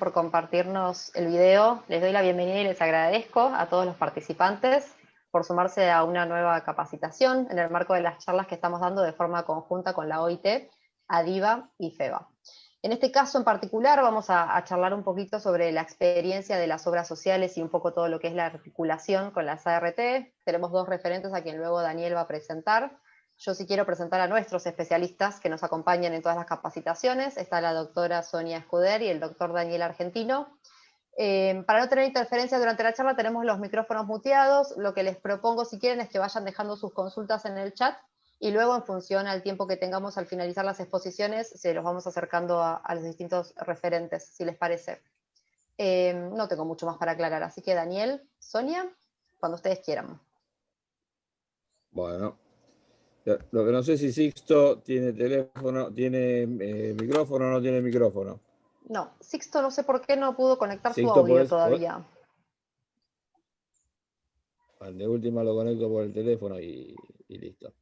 por compartirnos el video. Les doy la bienvenida y les agradezco a todos los participantes por sumarse a una nueva capacitación en el marco de las charlas que estamos dando de forma conjunta con la OIT, ADIVA y FEBA. En este caso en particular vamos a charlar un poquito sobre la experiencia de las obras sociales y un poco todo lo que es la articulación con las ART. Tenemos dos referentes a quien luego Daniel va a presentar. Yo sí quiero presentar a nuestros especialistas que nos acompañan en todas las capacitaciones. Está la doctora Sonia Escuder y el doctor Daniel Argentino. Para no tener interferencia durante la charla tenemos los micrófonos muteados. Lo que les propongo si quieren es que vayan dejando sus consultas en el chat y luego en función al tiempo que tengamos al finalizar las exposiciones se los vamos acercando a los distintos referentes, si les parece. No tengo mucho más para aclarar, así que Daniel, Sonia, cuando ustedes quieran. Bueno, lo que no sé si Sixto tiene teléfono, tiene micrófono o no tiene micrófono. No, Sixto no sé por qué no pudo conectar Sixto, su audio todavía. De última lo conecto por el teléfono y listo.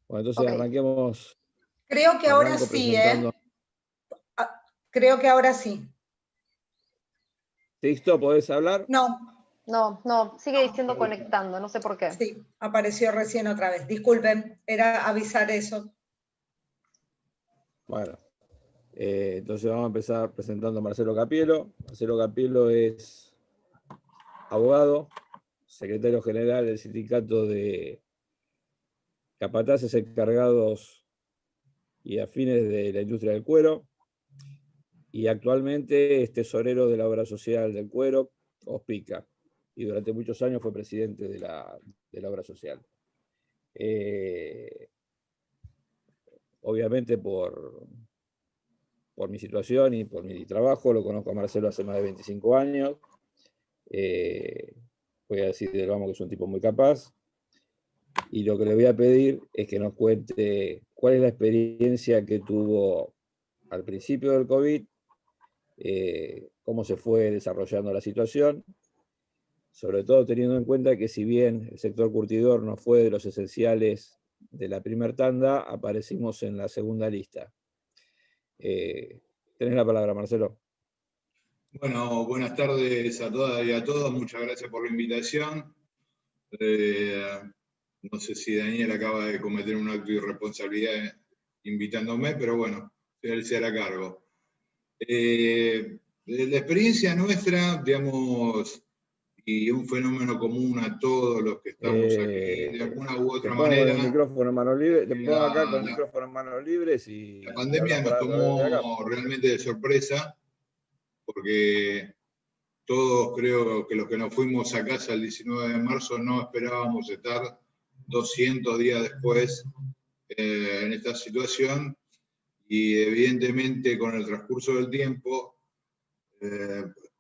Bueno, entonces Okay. arranquemos. Creo que ahora sí, Creo que ahora sí. Sixto, ¿podés hablar? No, sigue diciendo conectando, no sé por qué. Sí, apareció recién otra vez. Disculpen, era avisar eso. Bueno, entonces vamos a empezar presentando a Marcelo Capielo. Marcelo Capielo es abogado, secretario general del Sindicato de Capataces Encargados y Afines de la Industria del Cuero, y actualmente es tesorero de la Obra Social del Cuero, OSPICA, y durante muchos años fue presidente de la Obra Social. Obviamente por mi situación y por mi trabajo, lo conozco a Marcelo hace más de 25 años. Voy a decir del vamos que es un tipo muy capaz. Y lo que le voy a pedir es que nos cuente cuál es la experiencia que tuvo al principio del COVID, cómo se fue desarrollando la situación, sobre todo teniendo en cuenta que si bien el sector curtidor no fue de los esenciales de la primera tanda, aparecimos en la segunda lista. Tenés la palabra, Marcelo. Bueno, buenas tardes a todas y a todos. Muchas gracias por la invitación. No sé si Daniel acaba de cometer un acto de irresponsabilidad invitándome, pero bueno, él se hará cargo. La experiencia nuestra, digamos, y un fenómeno común a todos los que estamos aquí, de alguna u otra manera. Con el micrófono en manos libres, te pongo acá con el micrófono en manos libres y... La pandemia nos tomó realmente de sorpresa, porque todos creo que los que nos fuimos a casa el 19 de marzo no esperábamos estar 200 días después en esta situación, y evidentemente con el transcurso del tiempo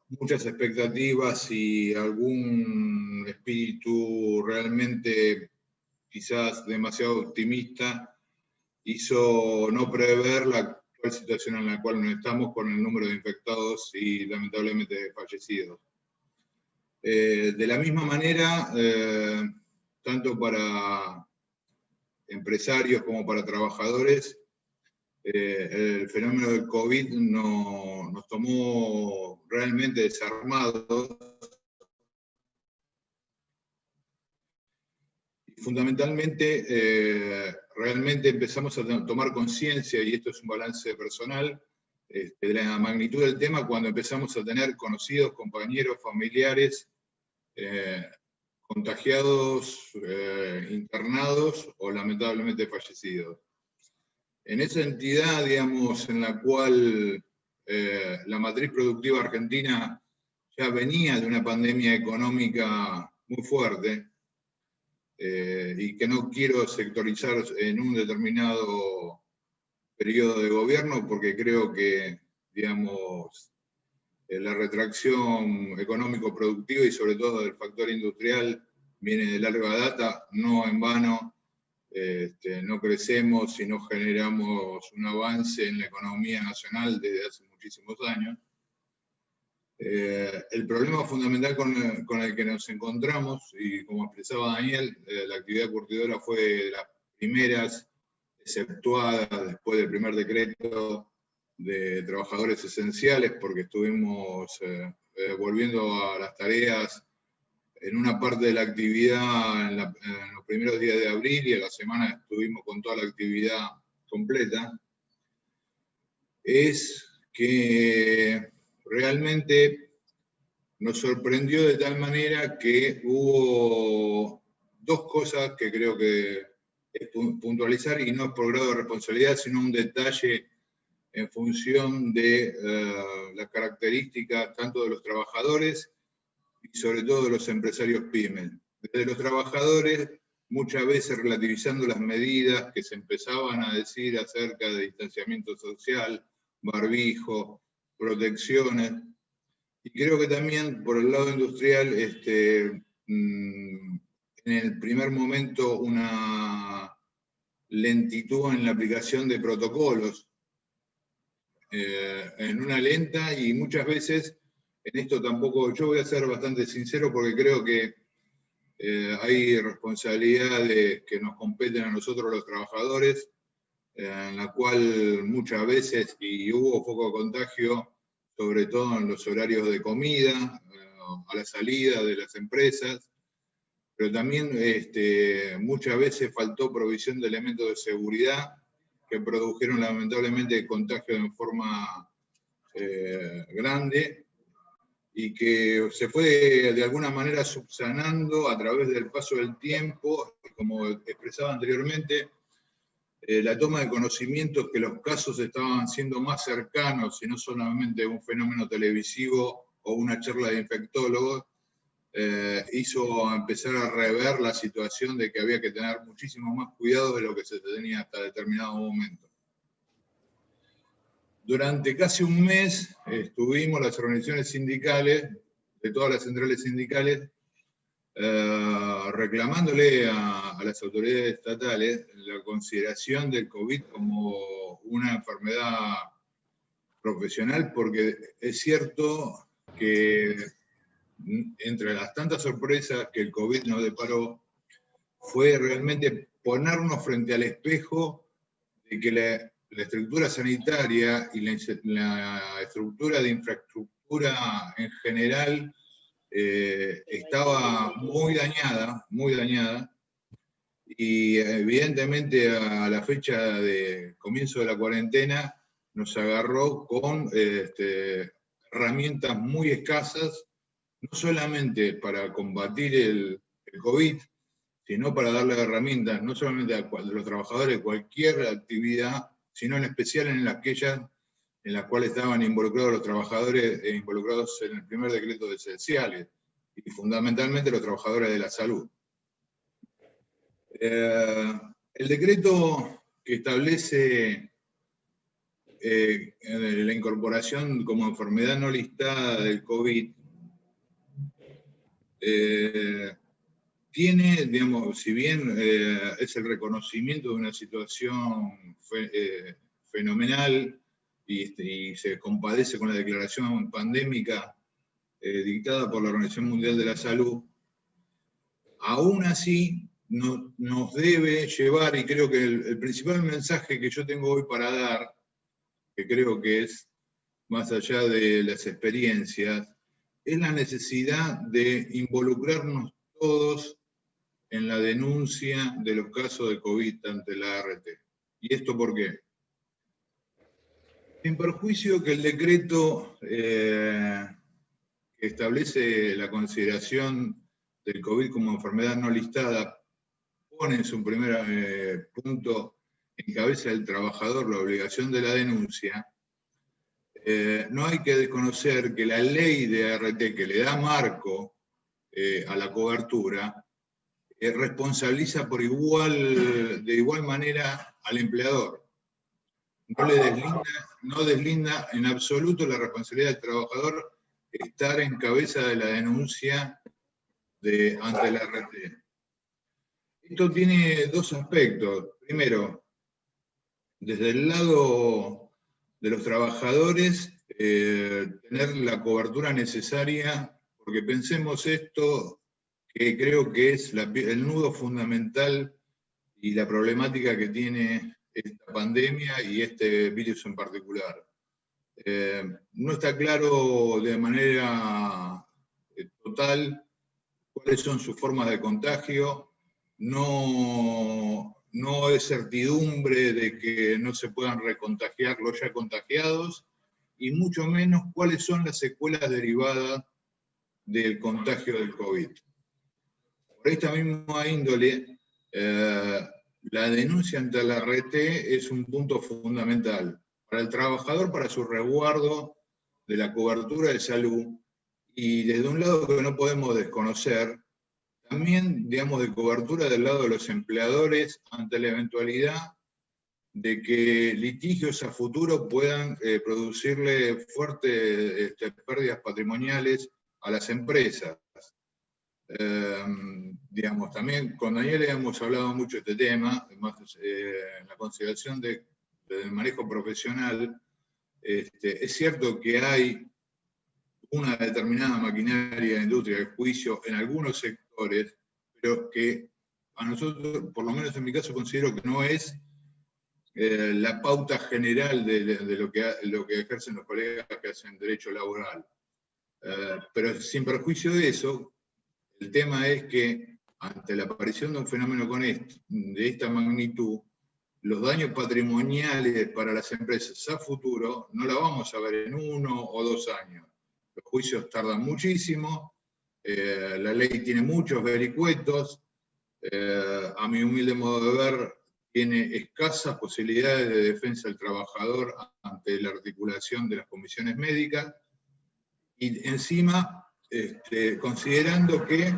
muchas expectativas y algún espíritu realmente quizás demasiado optimista hizo no prever la actual situación en la cual nos estamos con el número de infectados y lamentablemente de fallecidos. De la misma manera, tanto para empresarios como para trabajadores, el fenómeno del COVID nos tomó realmente desarmados. Y fundamentalmente, realmente empezamos a tomar conciencia, y esto es un balance personal, de la magnitud del tema cuando empezamos a tener conocidos, compañeros, familiares, contagiados, internados o lamentablemente fallecidos. En esa entidad, digamos, en la cual la matriz productiva argentina ya venía de una pandemia económica muy fuerte, y que no quiero sectorizar en un determinado periodo de gobierno, porque creo que, digamos, la retracción económico-productiva y sobre todo del factor industrial viene de larga data, no en vano. No crecemos y no generamos un avance en la economía nacional desde hace muchísimos años. El problema fundamental con el que nos encontramos, y como expresaba Daniel, la actividad curtidora fue de las primeras exceptuadas después del primer decreto de trabajadores esenciales, porque estuvimos volviendo a las tareas en una parte de la actividad en los primeros días de abril, y a la semana estuvimos con toda la actividad completa, es que realmente nos sorprendió de tal manera que hubo dos cosas que creo que es puntualizar, y no es por grado de responsabilidad, sino un detalle en función de las características tanto de los trabajadores y sobre todo de los empresarios pymes. Desde los trabajadores, muchas veces relativizando las medidas que se empezaban a decir acerca de distanciamiento social, barbijo, protecciones, y creo que también por el lado industrial, en el primer momento una lentitud en la aplicación de protocolos, en una lenta, y muchas veces en esto tampoco, yo voy a ser bastante sincero porque creo que hay responsabilidades que nos competen a nosotros los trabajadores, en la cual muchas veces, y hubo foco de contagio, sobre todo en los horarios de comida, a la salida de las empresas, pero también muchas veces faltó provisión de elementos de seguridad que produjeron lamentablemente contagio en forma grande, y que se fue de alguna manera subsanando a través del paso del tiempo, como expresaba anteriormente, la toma de conocimiento que los casos estaban siendo más cercanos y no solamente un fenómeno televisivo o una charla de infectólogos, hizo empezar a rever la situación de que había que tener muchísimo más cuidado de lo que se tenía hasta determinado momento. Durante casi un mes estuvimos las organizaciones sindicales, de todas las centrales sindicales, reclamándole a las autoridades estatales la consideración del COVID como una enfermedad profesional, porque es cierto que entre las tantas sorpresas que el COVID nos deparó, fue realmente ponernos frente al espejo de que la estructura sanitaria y la estructura de infraestructura en general estaba muy dañada, y evidentemente a la fecha de comienzo de la cuarentena nos agarró con herramientas muy escasas, no solamente para combatir el COVID, sino para darle herramientas no solamente a los trabajadores de cualquier actividad, sino en especial en aquellas en las cuales estaban involucrados los trabajadores involucrados en el primer decreto de esenciales, y fundamentalmente los trabajadores de la salud. El decreto que establece la incorporación como enfermedad no listada del COVID tiene, digamos, si bien es el reconocimiento de una situación fenomenal y se compadece con la declaración pandémica dictada por la Organización Mundial de la Salud, aún así nos debe llevar, y creo que el principal mensaje que yo tengo hoy para dar, que creo que es más allá de las experiencias, es la necesidad de involucrarnos todos en la denuncia de los casos de COVID ante la ART. ¿Y esto por qué? Sin perjuicio que el decreto que establece la consideración del COVID como enfermedad no listada pone en su primer punto, en cabeza del trabajador, la obligación de la denuncia, no hay que desconocer que la ley de ART que le da marco a la cobertura responsabiliza de igual manera al empleador. No deslinda en absoluto la responsabilidad del trabajador estar en cabeza de la denuncia ante la ART. Esto tiene dos aspectos. Primero, desde el lado de los trabajadores, tener la cobertura necesaria, porque pensemos esto, que creo que es el nudo fundamental y la problemática que tiene esta pandemia y este virus en particular. No está claro de manera total cuáles son sus formas de contagio, no es certidumbre de que no se puedan recontagiar los ya contagiados, y mucho menos cuáles son las secuelas derivadas del contagio del COVID. Por esta misma índole, la denuncia ante la ART es un punto fundamental para el trabajador, para su resguardo de la cobertura de salud, y desde un lado que no podemos desconocer, también, digamos, de cobertura del lado de los empleadores ante la eventualidad de que litigios a futuro puedan producirle fuertes pérdidas patrimoniales a las empresas. Digamos, también con Daniel hemos hablado mucho de este tema, además, en la consideración del manejo profesional. Es cierto que hay una determinada maquinaria de industria de juicio en algunos sectores, pero que a nosotros, por lo menos en mi caso, considero que no es la pauta general de lo que ejercen los colegas que hacen derecho laboral. Pero sin perjuicio de eso, el tema es que ante la aparición de un fenómeno de esta magnitud, los daños patrimoniales para las empresas a futuro no la vamos a ver en 1 o 2 años. Los juicios tardan muchísimo, la ley tiene muchos vericuetos, a mi humilde modo de ver, tiene escasas posibilidades de defensa del trabajador ante la articulación de las comisiones médicas, y encima, considerando que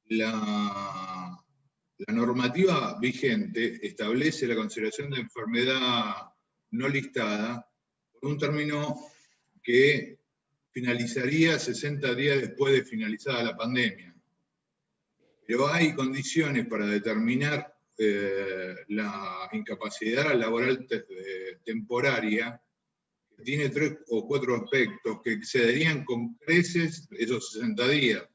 la normativa vigente establece la consideración de enfermedad no listada por un término que finalizaría 60 días después de finalizada la pandemia. Pero hay condiciones para determinar la incapacidad laboral temporaria, que tiene 3 o 4 aspectos que excederían con creces esos 60 días.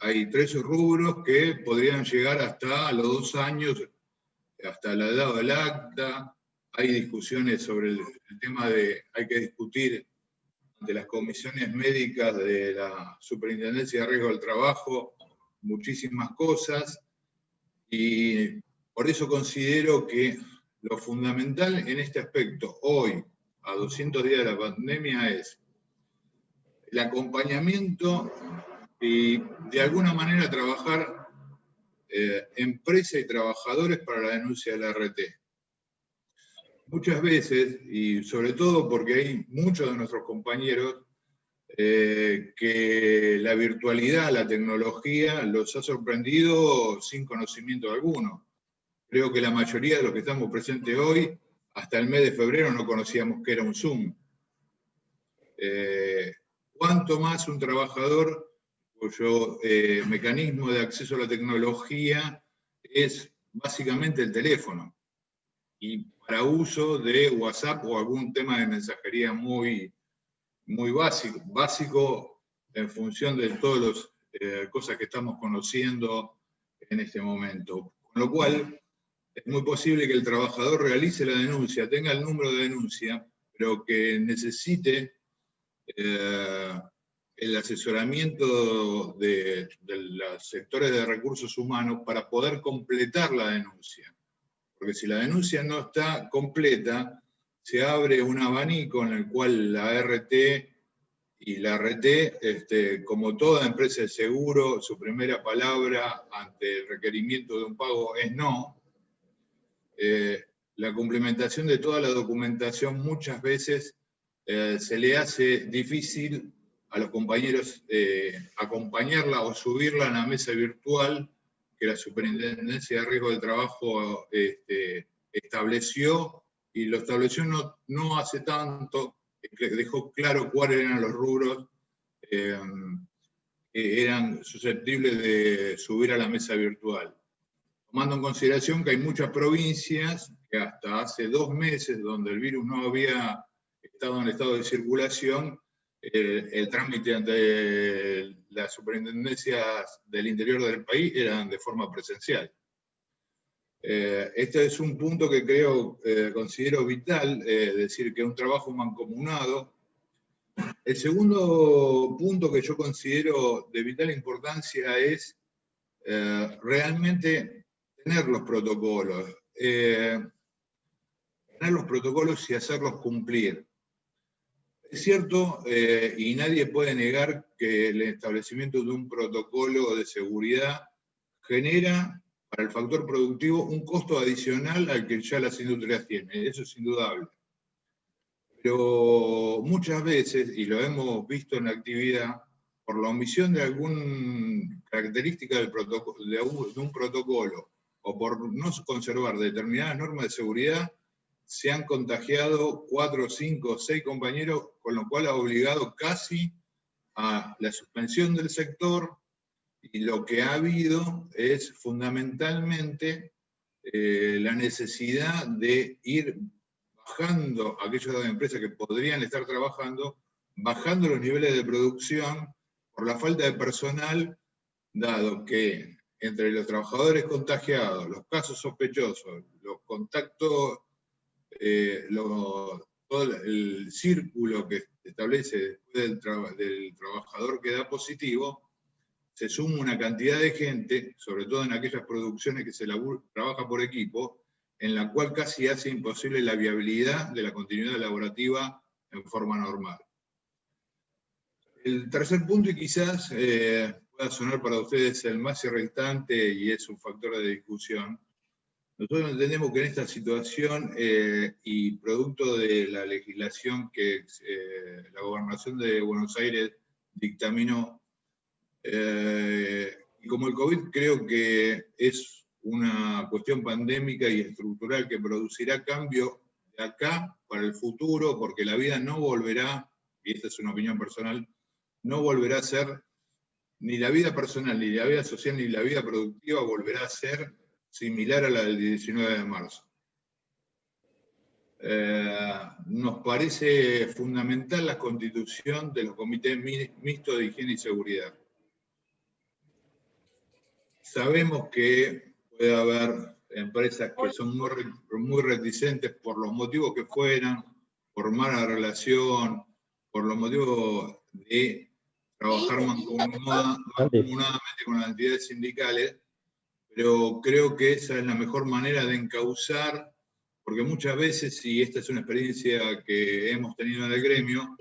Hay 3 rubros que podrían llegar hasta los 2 años, hasta la edad del acta. Hay discusiones sobre el tema hay que discutir ante las comisiones médicas de la Superintendencia de Riesgo del Trabajo muchísimas cosas, y por eso considero que lo fundamental en este aspecto, hoy, a 200 días de la pandemia, es el acompañamiento y de alguna manera trabajar empresa y trabajadores para la denuncia de la ART. Muchas veces, y sobre todo porque hay muchos de nuestros compañeros que la virtualidad, la tecnología los ha sorprendido sin conocimiento alguno. Creo que la mayoría de los que estamos presentes hoy, hasta el mes de febrero no conocíamos qué era un Zoom. ¿Cuánto más un trabajador cuyo mecanismo de acceso a la tecnología es básicamente el teléfono, y para uso de WhatsApp o algún tema de mensajería muy básico en función de todas las cosas que estamos conociendo en este momento? Con lo cual, es muy posible que el trabajador realice la denuncia, tenga el número de denuncia, pero que necesite el asesoramiento de los sectores de recursos humanos para poder completar la denuncia. Porque si la denuncia no está completa, se abre un abanico en el cual la ART, como toda empresa de seguro, su primera palabra ante el requerimiento de un pago es no. La complementación de toda la documentación muchas veces se le hace difícil a los compañeros acompañarla o subirla a la mesa virtual que la Superintendencia de Riesgo del Trabajo estableció, y lo estableció no hace tanto, que dejó claro cuáles eran los rubros que eran susceptibles de subir a la mesa virtual. Tomando en consideración que hay muchas provincias que hasta hace 2 meses, donde el virus no había estado en estado de circulación, el trámite ante las superintendencias del interior del país eran de forma presencial. Este es un punto que considero vital, decir que es un trabajo mancomunado. El segundo punto que yo considero de vital importancia es realmente tener los protocolos. Tener los protocolos y hacerlos cumplir. Es cierto, y nadie puede negar que el establecimiento de un protocolo de seguridad genera para el factor productivo un costo adicional al que ya las industrias tienen, eso es indudable. Pero muchas veces, y lo hemos visto en la actividad, por la omisión de alguna característica de un protocolo, o por no conservar determinadas normas de seguridad, se han contagiado 4, 5, 6 compañeros, con lo cual ha obligado casi a la suspensión del sector, y lo que ha habido es fundamentalmente la necesidad de ir bajando aquellas empresas que podrían estar trabajando, bajando los niveles de producción por la falta de personal, dado que entre los trabajadores contagiados, los casos sospechosos, los contactos, todo el círculo que establece después del trabajador que da positivo, se suma una cantidad de gente, sobre todo en aquellas producciones que se trabaja por equipo, en la cual casi hace imposible la viabilidad de la continuidad laborativa en forma normal. El tercer punto, y quizás pueda sonar para ustedes el más irritante y es un factor de discusión, nosotros entendemos que en esta situación y producto de la legislación que la Gobernación de Buenos Aires dictaminó, y como el COVID creo que es una cuestión pandémica y estructural que producirá cambio de acá para el futuro, porque la vida no volverá, y esta es una opinión personal, no volverá a ser, ni la vida personal, ni la vida social, ni la vida productiva volverá a ser similar a la del 19 de marzo. Nos parece fundamental la constitución de los comités mixtos de higiene y seguridad. Sabemos que puede haber empresas que son muy reticentes por los motivos que fueran, por mala relación, por los motivos de trabajar mancomunadamente con las entidades sindicales, pero creo que esa es la mejor manera de encauzar, porque muchas veces, y esta es una experiencia que hemos tenido en el gremio,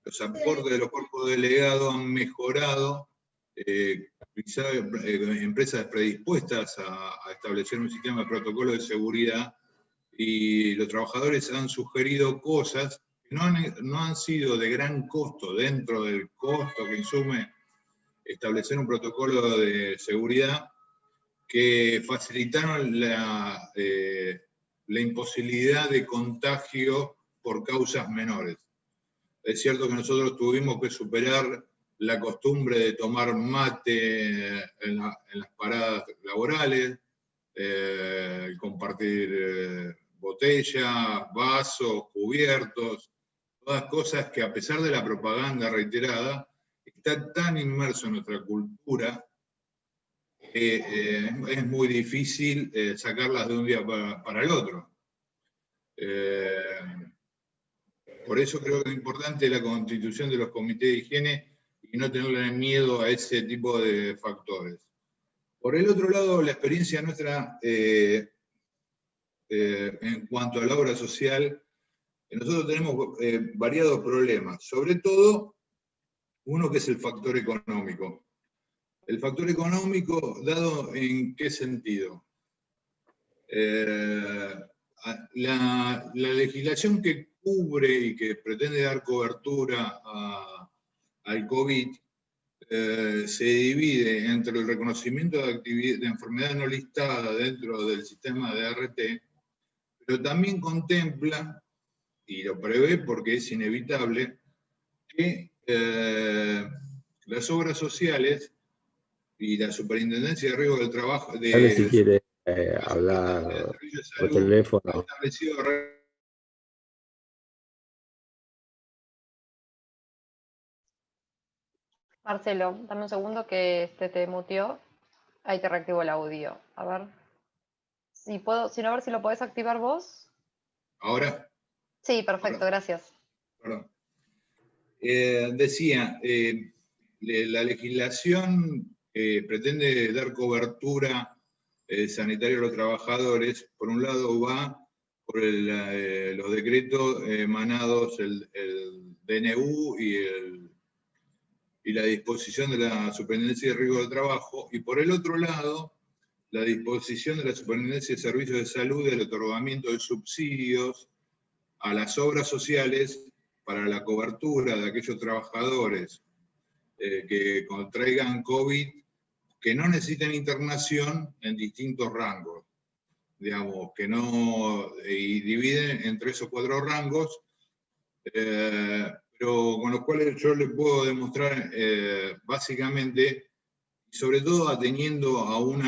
los aportes de los cuerpos delegados han mejorado, quizá empresas predispuestas a establecer un sistema de protocolo de seguridad, y los trabajadores han sugerido cosas que no han sido de gran costo dentro del costo que insume establecer un protocolo de seguridad, que facilitaron la imposibilidad de contagio por causas menores. Es cierto que nosotros tuvimos que superar la costumbre de tomar mate en las paradas laborales, compartir botellas, vasos, cubiertos, todas cosas que a pesar de la propaganda reiterada, está tan inmerso en nuestra cultura que es muy difícil sacarlas de un día para el otro. Por eso creo que es importante la constitución de los comités de higiene y no tenerle miedo a ese tipo de factores. Por el otro lado, la experiencia nuestra en cuanto a la obra social, nosotros tenemos variados problemas, sobre todo uno que es el factor económico. El factor económico, ¿dado en qué sentido? La legislación que cubre y que pretende dar cobertura al COVID se divide entre el reconocimiento de enfermedad no listada dentro del sistema de ART, pero también contempla, y lo prevé porque es inevitable, que las obras sociales y la Superintendencia de Riesgo del Trabajo si quiere hablar por teléfono. Marcelo, dame un segundo que te muteó. Ahí te reactivo el audio. A ver Si puedo, si no, a ver si lo podés activar vos. Ahora, Sí, perfecto, Ahora. gracias. perdón. Decía, la legislación pretende dar cobertura sanitaria a los trabajadores. Por un lado va por los decretos emanados, el DNU y la disposición de la Superintendencia de Riesgo de Trabajo, y por el otro lado, la disposición de la Superintendencia de Servicios de Salud del otorgamiento de subsidios a las obras sociales para la cobertura de aquellos trabajadores que contraigan COVID, que no necesiten internación en distintos rangos, digamos, que no, y dividen en 3 o 4 rangos, pero con los cuales yo les puedo demostrar básicamente, y sobre todo ateniendo a un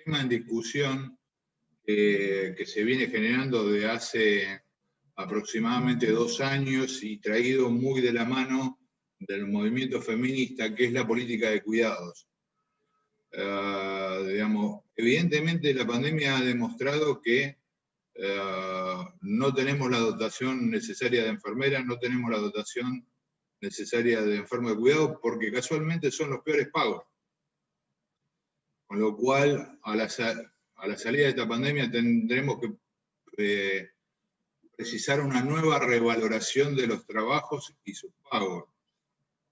tema en discusión que se viene generando de hace aproximadamente 2 años y traído muy de la mano del movimiento feminista, que es la política de cuidados. Digamos, evidentemente la pandemia ha demostrado que no tenemos la dotación necesaria de enfermeras, no tenemos la dotación necesaria de enfermos de cuidado, porque casualmente son los peores pagos. Con lo cual, a la salida de esta pandemia tendremos que precisar una nueva revaloración de los trabajos y sus pagos.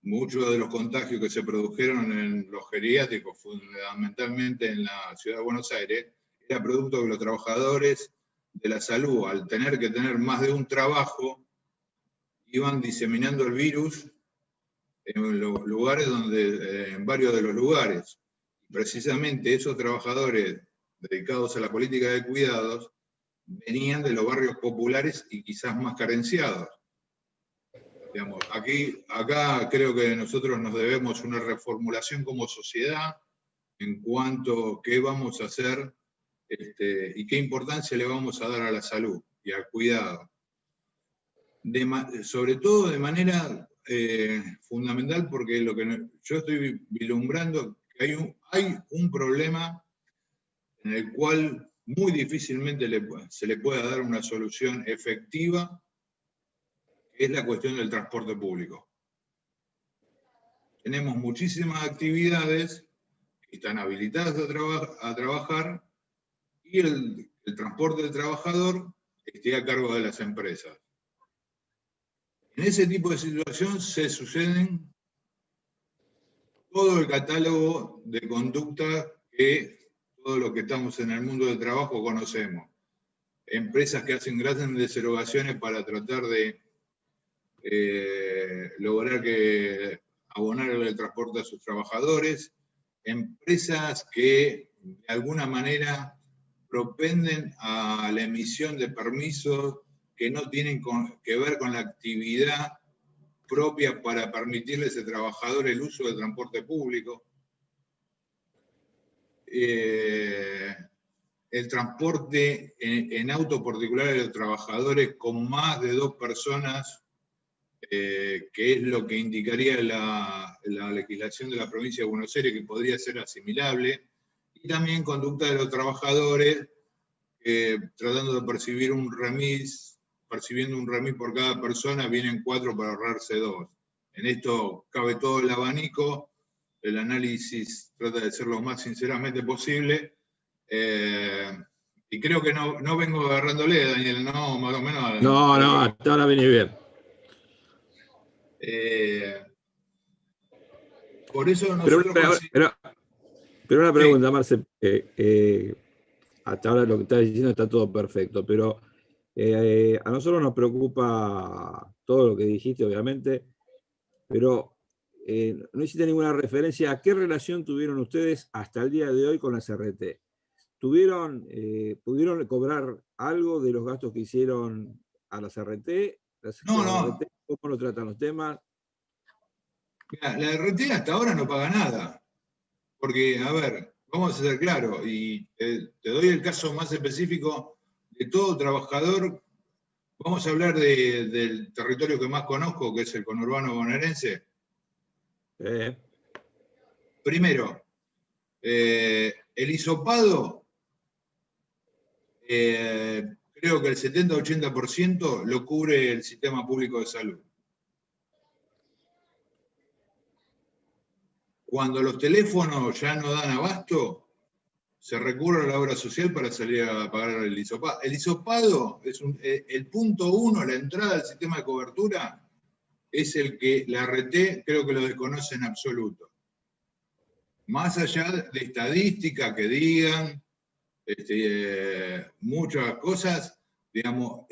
Muchos de los contagios que se produjeron en los geriátricos, fundamentalmente en la ciudad de Buenos Aires, era producto de que los trabajadores de la salud, al tener que tener más de un trabajo, iban diseminando el virus en los lugares en varios de los lugares. Precisamente esos trabajadores dedicados a la política de cuidados venían de los barrios populares y quizás más carenciados. Digamos, acá creo que nosotros nos debemos una reformulación como sociedad en cuanto a qué vamos a hacer y qué importancia le vamos a dar a la salud y al cuidado. Sobre todo de manera fundamental, porque lo que yo estoy vislumbrando, que hay un problema en el cual muy difícilmente se le pueda dar una solución efectiva, que es la cuestión del transporte público. Tenemos muchísimas actividades que están habilitadas a trabajar y el transporte del trabajador esté a cargo de las empresas. En ese tipo de situación se suceden todo el catálogo de conducta que todos los que estamos en el mundo del trabajo conocemos. Empresas que hacen grandes erogaciones para tratar de lograr abonar el transporte a sus trabajadores, empresas que de alguna manera propenden a la emisión de permisos que no tienen que ver con la actividad propia para permitirle a ese trabajador el uso del transporte público. El transporte en auto particular de los trabajadores con más de 2 personas, que es lo que indicaría la legislación de la provincia de Buenos Aires, que podría ser asimilable, y también conducta de los trabajadores tratando de percibiendo un remis por cada persona, vienen 4 para ahorrarse 2. En esto cabe todo el abanico, el análisis trata de ser lo más sinceramente posible, y creo que no vengo agarrándole, Daniel, ¿no? Más o menos. No, hasta ahora viene bien. Por eso nosotros... Pero una pregunta, sí. Marce, hasta ahora lo que estás diciendo está todo perfecto, pero a nosotros nos preocupa todo lo que dijiste, obviamente, pero no hiciste ninguna referencia a qué relación tuvieron ustedes hasta el día de hoy con la CRT. ¿Pudieron cobrar algo de los gastos que hicieron a la CRT? No. ¿Cómo lo tratan los temas? Mira, la RT hasta ahora no paga nada. Porque, a ver, vamos a ser claros, y te doy el caso más específico de todo trabajador. Vamos a hablar del territorio que más conozco, que es el conurbano bonaerense. Primero, el hisopado, creo que el 70-80% lo cubre el sistema público de salud. Cuando los teléfonos ya no dan abasto, se recurre a la obra social para salir a pagar el hisopado. El hisopado es el punto 1, la entrada al sistema de cobertura, es el que la RT creo que lo desconoce en absoluto. Más allá de estadística que digan, muchas cosas, digamos,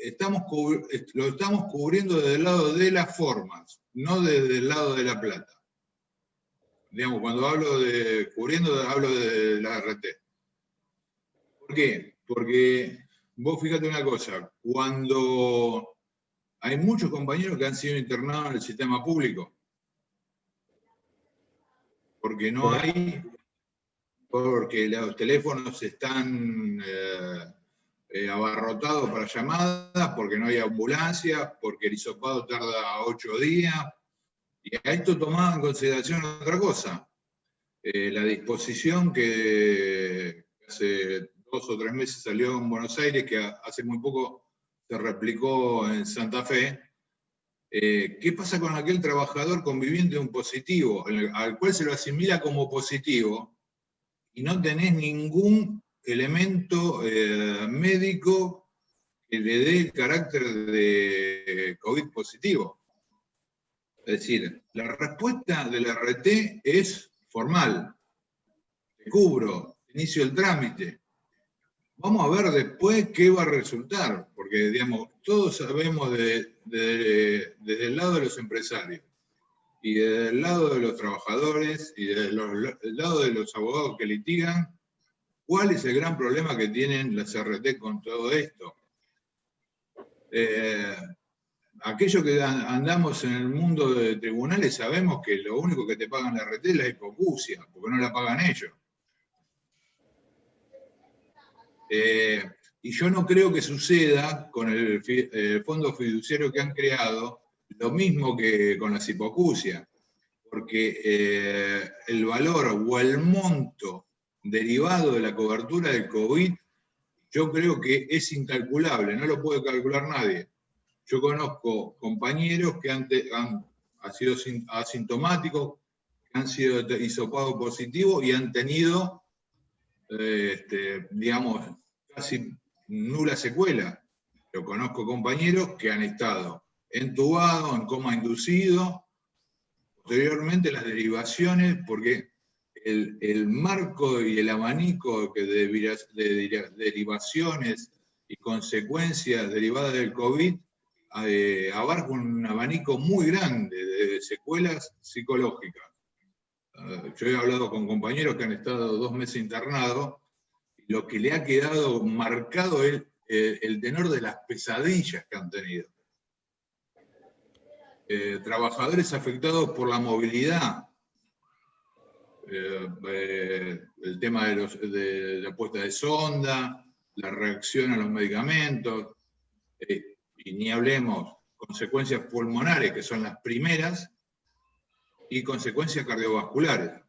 lo estamos cubriendo desde el lado de las formas, no desde el lado de la plata. Digamos, cuando hablo de cubriendo, hablo de la RT. ¿Por qué? Porque vos fíjate una cosa, cuando hay muchos compañeros que han sido internados en el sistema público, porque no hay, porque los teléfonos están abarrotados para llamadas, porque no hay ambulancia, porque el hisopado tarda 8 días, y a esto tomaba en consideración otra cosa, la disposición que hace 2 o 3 meses salió en Buenos Aires, que hace muy poco se replicó en Santa Fe. ¿Qué pasa con aquel trabajador conviviente de un positivo, al cual se lo asimila como positivo, y no tenés ningún elemento médico que le dé el carácter de COVID positivo? Es decir, la respuesta de la RT es formal. Te cubro, inicio el trámite. Vamos a ver después qué va a resultar, porque digamos, todos sabemos desde el lado de los empresarios, y desde el lado de los trabajadores, y desde el lado de los abogados que litigan, cuál es el gran problema que tienen las RT con todo esto. Aquellos que andamos en el mundo de tribunales sabemos que lo único que te pagan la RT es la hipoacusia, porque no la pagan ellos. Y yo no creo que suceda con el fondo fiduciario que han creado, lo mismo que con las hipoacusias, porque el valor o el monto derivado de la cobertura del COVID, yo creo que es incalculable, no lo puede calcular nadie. Yo conozco compañeros que han sido asintomáticos, que han sido hisopados positivos y han tenido, digamos, casi nula secuela. Yo conozco compañeros que han estado entubados, en coma inducido, posteriormente las derivaciones, porque el marco y el abanico de derivaciones y consecuencias derivadas del COVID abarca un abanico muy grande de secuelas psicológicas. Yo he hablado con compañeros que han estado 2 meses internados, y lo que le ha quedado marcado es el tenor de las pesadillas que han tenido. Trabajadores afectados por la movilidad, el tema de la puesta de sonda, la reacción a los medicamentos, y ni hablemos consecuencias pulmonares, que son las primeras, y consecuencias cardiovasculares.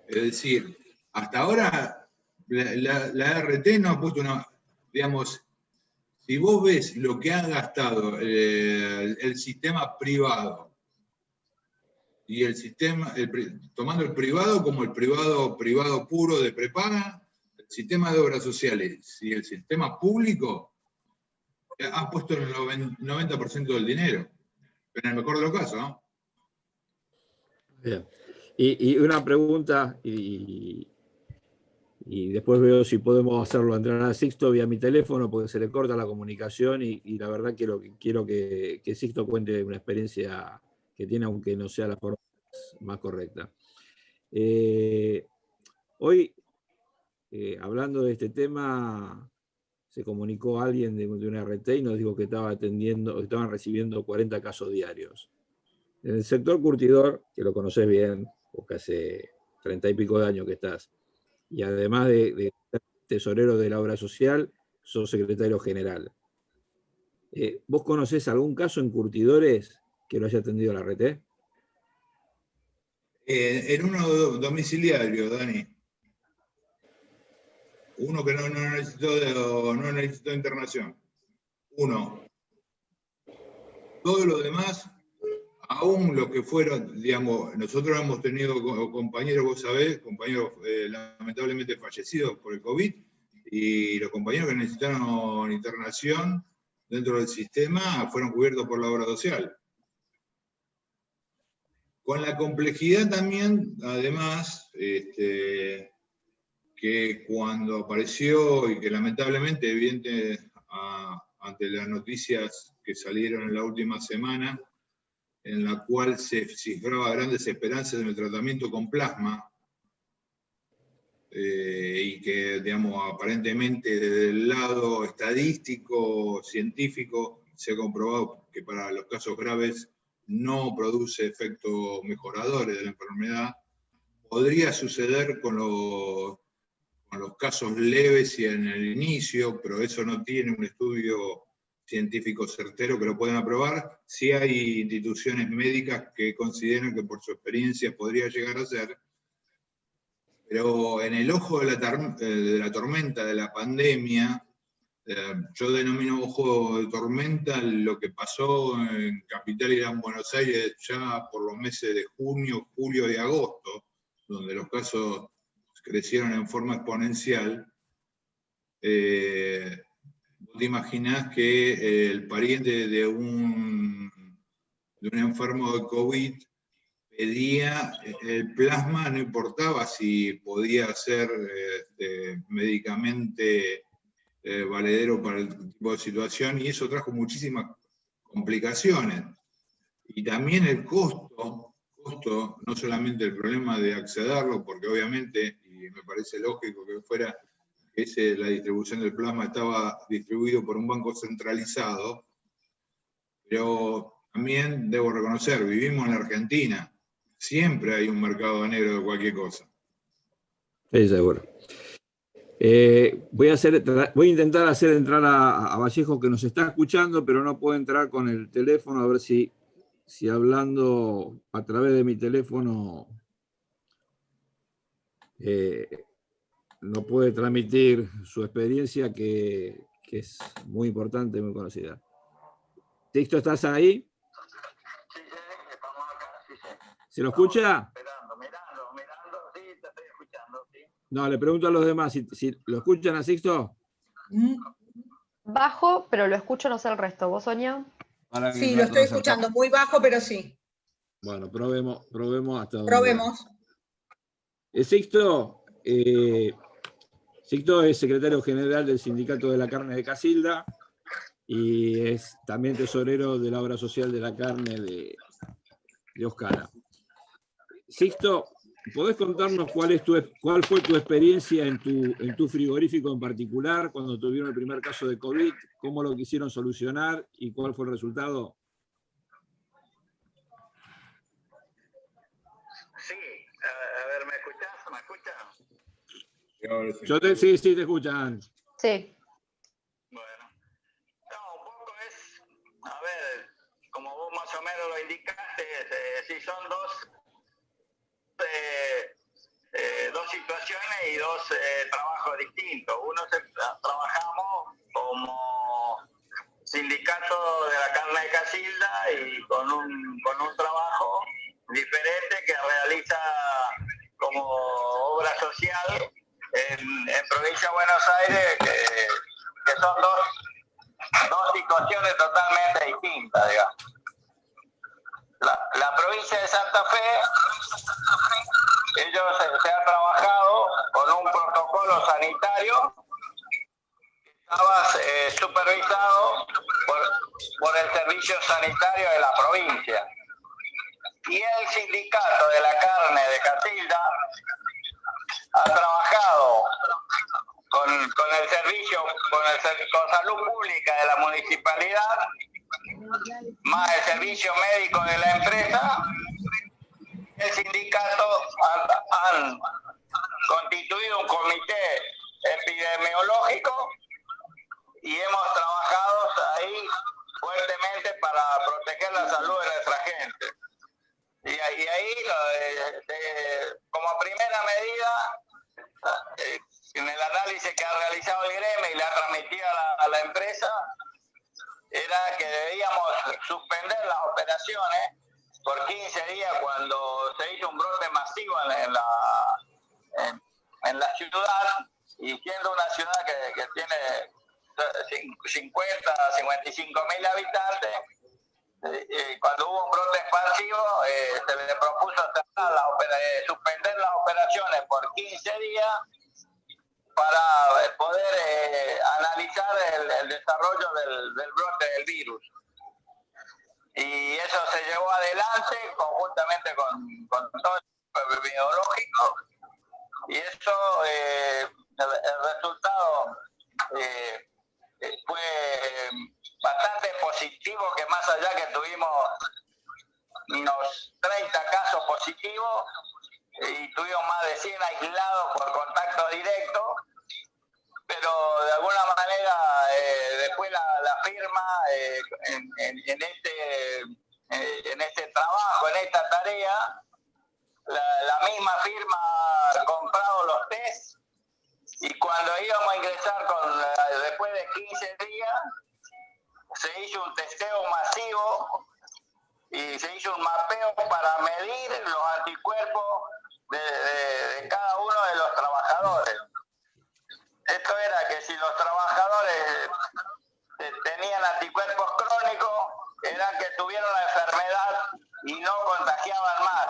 Es decir, hasta ahora la RT no ha puesto una, digamos, si vos ves lo que ha gastado el sistema privado, y el sistema, tomando el privado como el privado puro de prepaga, el sistema de obras sociales y el sistema público, ha puesto el 90% del dinero, en el mejor de los casos, ¿no? Bien. Y una pregunta, y después veo si podemos hacerlo entrar a Sixto vía mi teléfono, porque se le corta la comunicación, y la verdad quiero que Sixto cuente una experiencia que tiene, aunque no sea la forma más correcta. Hoy, hablando de este tema, se comunicó alguien de una RT y nos dijo que estaban recibiendo 40 casos diarios. En el sector curtidor, que lo conocés bien, porque hace 30 y pico de años que estás, y además de ser tesorero de la obra social, sos secretario general. ¿Vos conocés algún caso en curtidores que lo haya atendido la RT? En uno domiciliario, Dani. uno que no necesitó internación. Uno. Todo lo demás, aún los que fueron, digamos, nosotros hemos tenido compañeros, vos sabés, compañeros lamentablemente fallecidos por el COVID, y los compañeros que necesitaron internación dentro del sistema fueron cubiertos por la obra social. Con la complejidad también, además, que cuando apareció y que lamentablemente, ante las noticias que salieron en la última semana, en la cual se cifraba grandes esperanzas en el tratamiento con plasma, y que, digamos, aparentemente desde el lado estadístico, científico, se ha comprobado que para los casos graves no produce efectos mejoradores de la enfermedad. Podría suceder con los casos leves y en el inicio, pero eso no tiene un estudio científico certero que lo puedan aprobar. Sí hay instituciones médicas que consideran que por su experiencia podría llegar a ser, pero en el ojo de la tormenta de la pandemia, yo denomino ojo de tormenta lo que pasó en Capital y Gran Buenos Aires ya por los meses de junio, julio y agosto, donde los casos crecieron en forma exponencial. Vos te imaginás que el pariente de un enfermo de COVID pedía el plasma, no importaba si podía ser médicamente valedero para el tipo de situación, y eso trajo muchísimas complicaciones. Y también el costo, no solamente el problema de accederlo, porque obviamente, y me parece lógico que fuera, la distribución del plasma estaba distribuido por un banco centralizado, pero también debo reconocer, vivimos en la Argentina, siempre hay un mercado negro de cualquier cosa. Sí, seguro. Voy a intentar hacer entrar a Vallejo, que nos está escuchando, pero no puedo entrar con el teléfono, a ver si hablando a través de mi teléfono no puede transmitir su experiencia, que es muy importante, muy conocida. Sixto, ¿estás ahí? Sí, estamos acá, sí. ¿Se lo escucha? Mirando, sí, te estoy escuchando, sí. No, le pregunto a los demás, si lo escuchan a Sixto. Bajo, pero lo escucho, no sé el resto. ¿Vos, Sonia? Sí, lo estoy escuchando, muy bajo, pero sí. Bueno, probemos hasta donde. Probemos. Sixto es secretario general del Sindicato de la Carne de Casilda y es también tesorero de la obra social de la carne de Oscara. Sixto, ¿podés contarnos cuál fue tu experiencia en tu frigorífico en particular cuando tuvieron el primer caso de COVID? ¿Cómo lo quisieron solucionar y cuál fue el resultado? Sí, a ver, ¿me escuchás? Sí, te escuchan. Sí. Bueno, no, un poco es, a ver, como vos más o menos lo indicaste, si son dos situaciones y dos trabajos distintos. Trabajamos como sindicato de la carne de Casilda y con un trabajo diferente que realiza como obra social en provincia de Buenos Aires, que son dos situaciones totalmente distintas, digamos. La provincia de Santa Fe, ellos se han trabajado con un protocolo sanitario que estaba supervisado por el Servicio Sanitario de la provincia. Y el sindicato de la carne de Casilda ha trabajado con el servicio, con salud pública de la municipalidad, más el servicio médico de la empresa. El sindicato han constituido un comité epidemiológico y hemos trabajado ahí fuertemente para proteger la salud de nuestra gente. Y ahí, como primera medida, en el análisis que ha realizado el gremio y le ha transmitido a la empresa, era que debíamos suspender las operaciones por 15 días cuando se hizo un brote masivo en la ciudad, y siendo una ciudad que tiene 55.000 habitantes, cuando hubo un brote expansivo, se le propuso suspender las operaciones por 15 días para poder analizar el desarrollo del brote del virus. Y eso se llevó adelante conjuntamente con todo el biológico, y eso, el resultado fue bastante positivo, que más allá que tuvimos unos 30 casos positivos y tuvimos más de 100 aislados por contacto directo, pero de alguna manera después la firma en este trabajo, en esta tarea, la misma firma ha comprado los test, y cuando íbamos a ingresar después de 15 días, se hizo un testeo masivo y se hizo un mapeo para medir los anticuerpos de cada uno de los trabajadores. Esto era que si los trabajadores tenían anticuerpos crónicos, eran que tuvieron la enfermedad y no contagiaban más.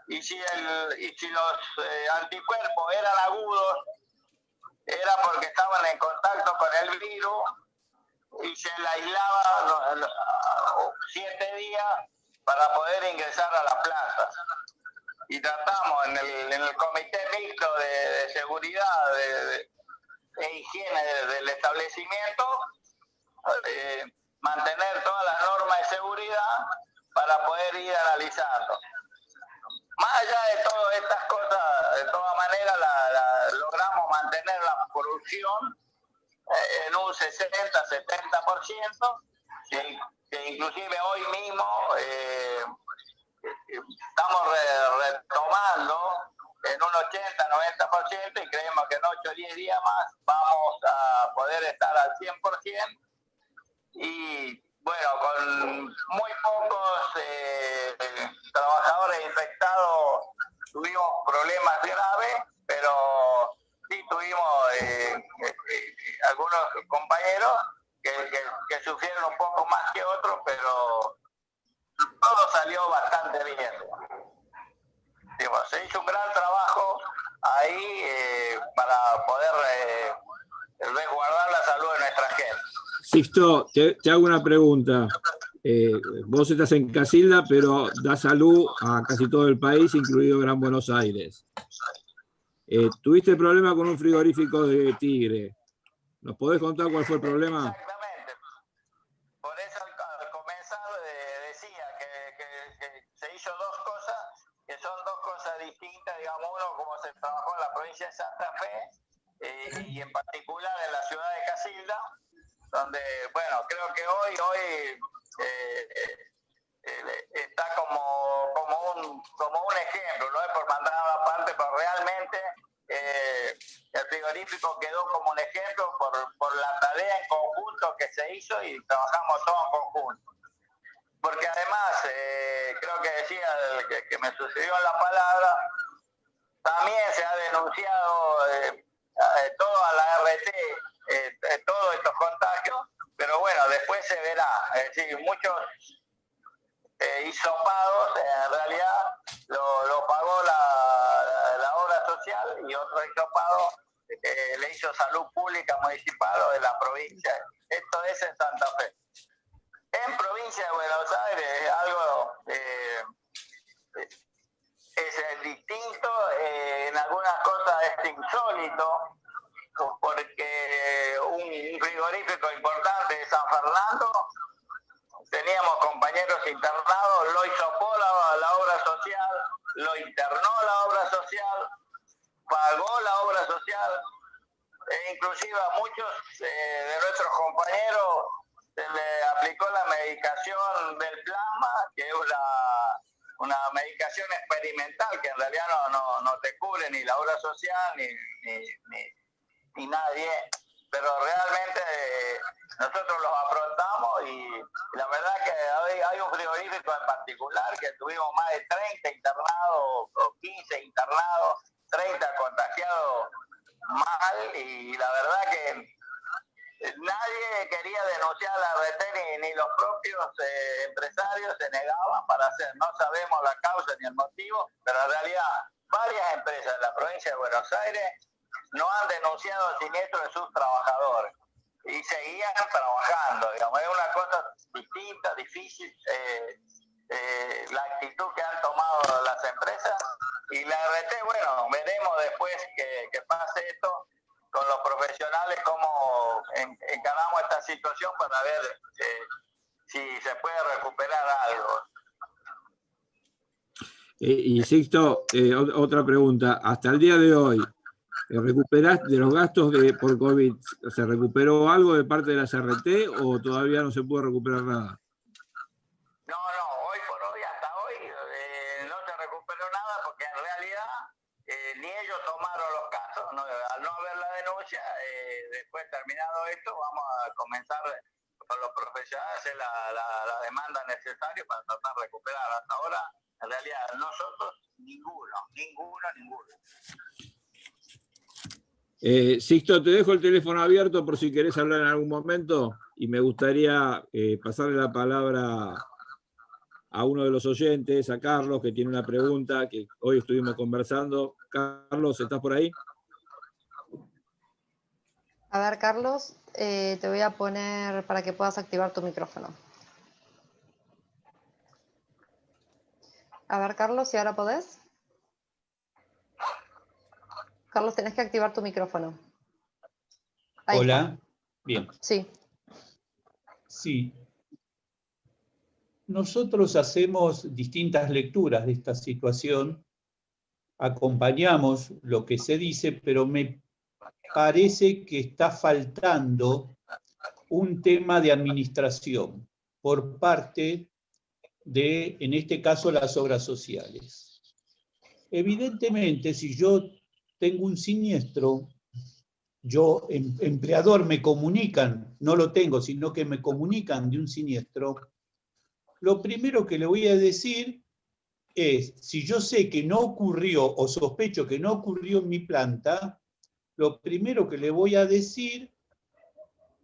Y si los anticuerpos eran agudos, era porque estaban en contacto con el virus, y se le aislaba 7 días para poder ingresar a la planta. Y tratamos en el comité mixto de seguridad e higiene del establecimiento mantener todas las normas de seguridad para poder ir analizando. Más allá de todas estas cosas, de todas maneras logramos mantener la producción en un 60-70%, que inclusive hoy mismo estamos retomando en un 80-90%, y creemos que en 8 o 10 días más vamos a poder estar al 100%, y bueno, con muy pocos trabajadores infectados tuvimos problemas graves, pero sí tuvimos algunos compañeros que sufrieron un poco más que otros, pero todo salió bastante bien. Digo, se hizo un gran trabajo ahí para poder resguardar la salud de nuestra gente. Sixto, te hago una pregunta. Vos estás en Casilda, pero da salud a casi todo el país, incluido Gran Buenos Aires. ¿Tuviste problema con un frigorífico de Tigre? ¿Nos podés contar cuál fue el problema? Exactamente. Por eso al comenzar decía que se hizo dos cosas, que son dos cosas distintas, digamos, uno como se trabajó en la provincia de Santa Fe y en particular en la ciudad de Casilda, donde, bueno, creo que hoy está como un ejemplo, no es por mandar a la parte, pero realmente el frigorífico quedó como un ejemplo por la tarea en conjunto que se hizo, y trabajamos todos en conjunto. Porque además, creo que decía que me sucedió la palabra, también se ha denunciado todo a la RT, todos estos contagios, pero bueno, después se verá. Es decir, muchos hisopados en realidad lo pagó la obra social, y otros hisopados le hizo salud pública municipal o de la provincia. Esto es en Santa Fe. En provincia de Buenos Aires algo es distinto, en algunas cosas es insólito, porque un frigorífico importante de San Fernando, teníamos compañeros internados, lo hisopó la obra social, lo internó la obra social, pagó la obra social, e inclusive a muchos de nuestros compañeros se le aplicó la medicación del plasma, que es una medicación experimental que en realidad no te cubre ni la obra social ni nadie, pero realmente nosotros los afrontamos y la verdad que hay un frigorífico en particular que tuvimos más de 30 internados o 15 internados, 30 contagiados mal, y la verdad que nadie quería denunciar la RT ni los propios empresarios se negaban para hacer. No sabemos la causa ni el motivo, pero en realidad varias empresas de la provincia de Buenos Aires no han denunciado el siniestro de sus trabajadores y seguían trabajando. Digamos, es una cosa distinta, difícil, la actitud que han tomado las empresas, y la RT, bueno, veremos después que pase esto con los profesionales cómo encaramos esta situación para ver si se puede recuperar algo. Y Sixto, otra pregunta. Hasta el día de hoy, ¿recuperaste de los gastos por COVID? ¿Se recuperó algo de parte de la CRT o todavía no se puede recuperar nada? No, hoy por hoy, hasta hoy, no se recuperó nada porque en realidad ni ellos tomaron los casos. Al no haber la denuncia, después terminado esto, vamos a comenzar con los profesionales a hacer la demanda necesaria para tratar de recuperar. Hasta ahora, en realidad, nosotros, ninguno. Sixto, te dejo el teléfono abierto por si querés hablar en algún momento, y me gustaría pasarle la palabra a uno de los oyentes, a Carlos, que tiene una pregunta que hoy estuvimos conversando. Carlos, ¿estás por ahí? A ver, Carlos, te voy a poner para que puedas activar tu micrófono. A ver, Carlos, si ahora podés. Carlos, tenés que activar tu micrófono. Ahí Hola, está. Bien. Sí. Sí. Nosotros hacemos distintas lecturas de esta situación, acompañamos lo que se dice, pero me parece que está faltando un tema de administración por parte de, en este caso, las obras sociales. Evidentemente, si yo tengo un siniestro, yo, empleador, me comunican, no lo tengo, sino que me comunican de un siniestro, lo primero que le voy a decir es, si yo sé que no ocurrió o sospecho que no ocurrió en mi planta, lo primero que le voy a decir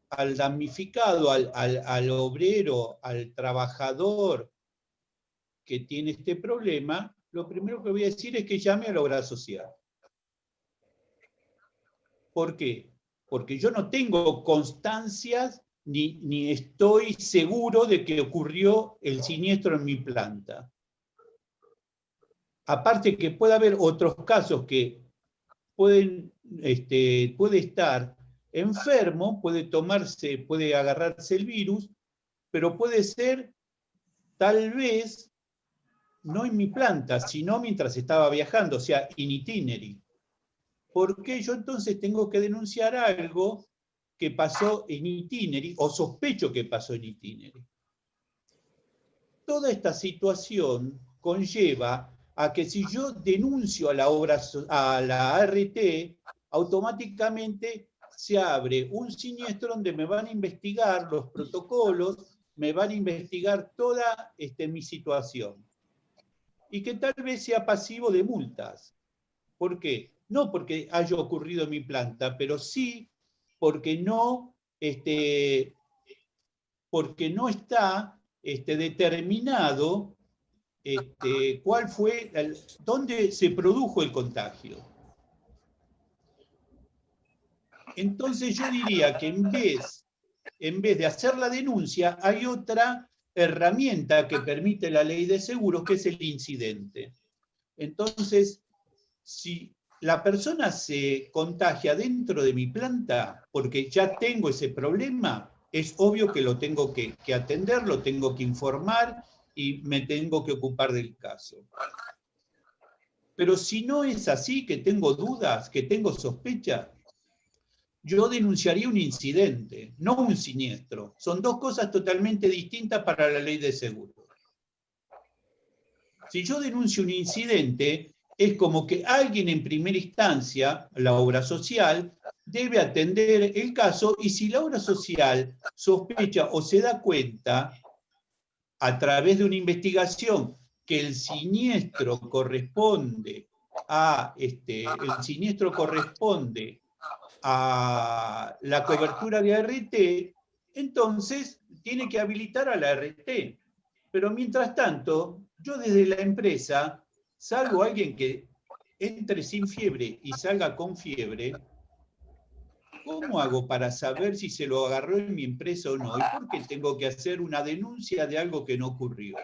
al damnificado, al obrero, al trabajador que tiene este problema, lo primero que voy a decir es que llame a la obra social. ¿Por qué? Porque yo no tengo constancias ni estoy seguro de que ocurrió el siniestro en mi planta. Aparte que puede haber otros casos que puede estar enfermo, puede agarrarse el virus, pero puede ser tal vez no en mi planta, sino mientras estaba viajando, o sea, in itineri. ¿Por qué yo entonces tengo que denunciar algo que pasó en itineri o sospecho que pasó en itineri? Toda esta situación conlleva a que si yo denuncio a la ART, automáticamente se abre un siniestro donde me van a investigar los protocolos, me van a investigar toda mi situación. Y que tal vez sea pasivo de multas. ¿Por qué? No porque haya ocurrido en mi planta, pero sí porque no está determinado dónde se produjo el contagio. Entonces yo diría que en vez de hacer la denuncia, hay otra herramienta que permite la ley de seguros, que es el incidente. Entonces, si la persona se contagia dentro de mi planta, porque ya tengo ese problema, es obvio que lo tengo que atender, lo tengo que informar y me tengo que ocupar del caso. Pero si no es así, que tengo dudas, que tengo sospecha, yo denunciaría un incidente, no un siniestro. Son dos cosas totalmente distintas para la ley de seguros. Si yo denuncio un incidente, es como que alguien en primera instancia, la obra social, debe atender el caso, y si la obra social sospecha o se da cuenta a través de una investigación que el siniestro corresponde a la cobertura de ART, entonces tiene que habilitar a la ART. Pero mientras tanto, yo desde la empresa, salvo alguien que entre sin fiebre y salga con fiebre, ¿cómo hago para saber si se lo agarró en mi empresa o no? ¿Y por qué tengo que hacer una denuncia de algo que no ocurrió?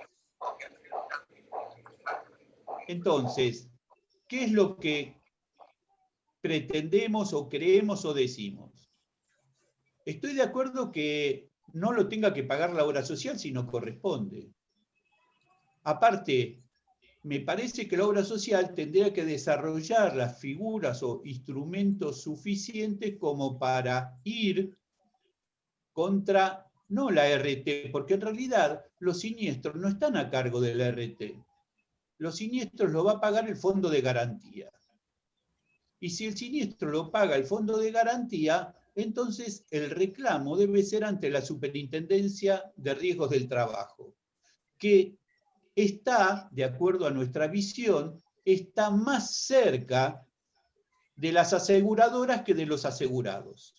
Entonces, ¿qué es lo que pretendemos o creemos o decimos? Estoy de acuerdo que no lo tenga que pagar la obra social si no corresponde. Aparte, me parece que la obra social tendría que desarrollar las figuras o instrumentos suficientes como para ir contra, no la RT, porque en realidad los siniestros no están a cargo de la RT. Los siniestros lo va a pagar el fondo de garantía. Y si el siniestro lo paga el fondo de garantía, entonces el reclamo debe ser ante la Superintendencia de Riesgos del Trabajo, que está, de acuerdo a nuestra visión, está más cerca de las aseguradoras que de los asegurados.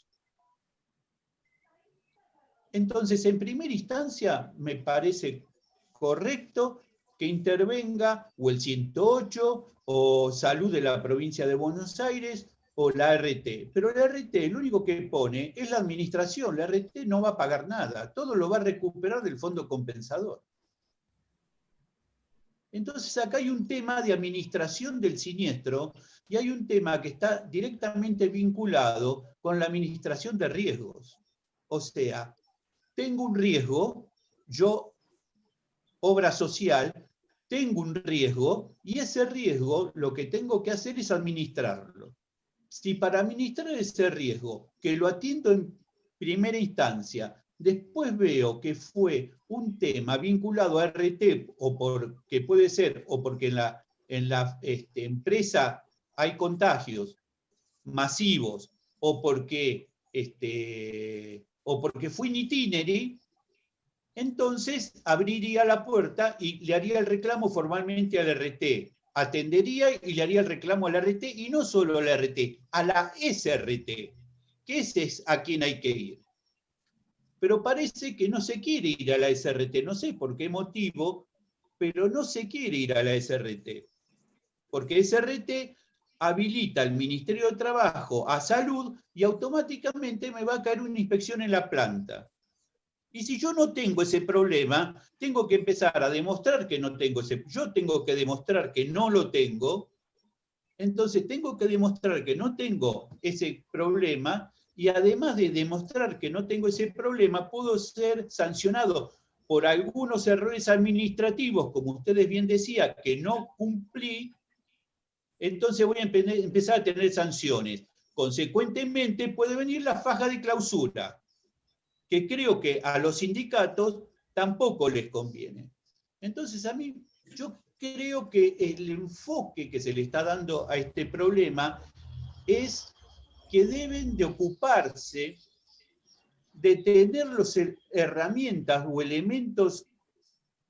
Entonces, en primera instancia, me parece correcto que intervenga o el 108 o Salud de la provincia de Buenos Aires o la RT. Pero la RT lo único que pone es la administración. La RT no va a pagar nada. Todo lo va a recuperar del fondo compensador. Entonces acá hay un tema de administración del siniestro y hay un tema que está directamente vinculado con la administración de riesgos. O sea, tengo un riesgo, yo, obra social, tengo un riesgo y ese riesgo lo que tengo que hacer es administrarlo. Si para administrar ese riesgo, que lo atiendo en primera instancia, después veo que fue un tema vinculado a RT, o porque puede ser, o porque en la empresa hay contagios masivos, o porque fue in itinere, entonces abriría la puerta y le haría el reclamo formalmente al RT. Atendería y le haría el reclamo al RT, y no solo al RT, a la SRT, que ese es a quien hay que ir. Pero parece que no se quiere ir a la SRT, no sé por qué motivo, pero no se quiere ir a la SRT. Porque SRT habilita al Ministerio de Trabajo a Salud y automáticamente me va a caer una inspección en la planta. Y si yo no tengo ese problema, tengo que empezar a demostrar que no tengo yo tengo que demostrar que no lo tengo, entonces tengo que demostrar que no tengo ese problema, y además de demostrar que no tengo ese problema, puedo ser sancionado por algunos errores administrativos, como ustedes bien decían, que no cumplí, entonces voy a empezar a tener sanciones. Consecuentemente puede venir la faja de clausura, que creo que a los sindicatos tampoco les conviene. Entonces yo creo que el enfoque que se le está dando a este problema es que deben de ocuparse de tener las herramientas o elementos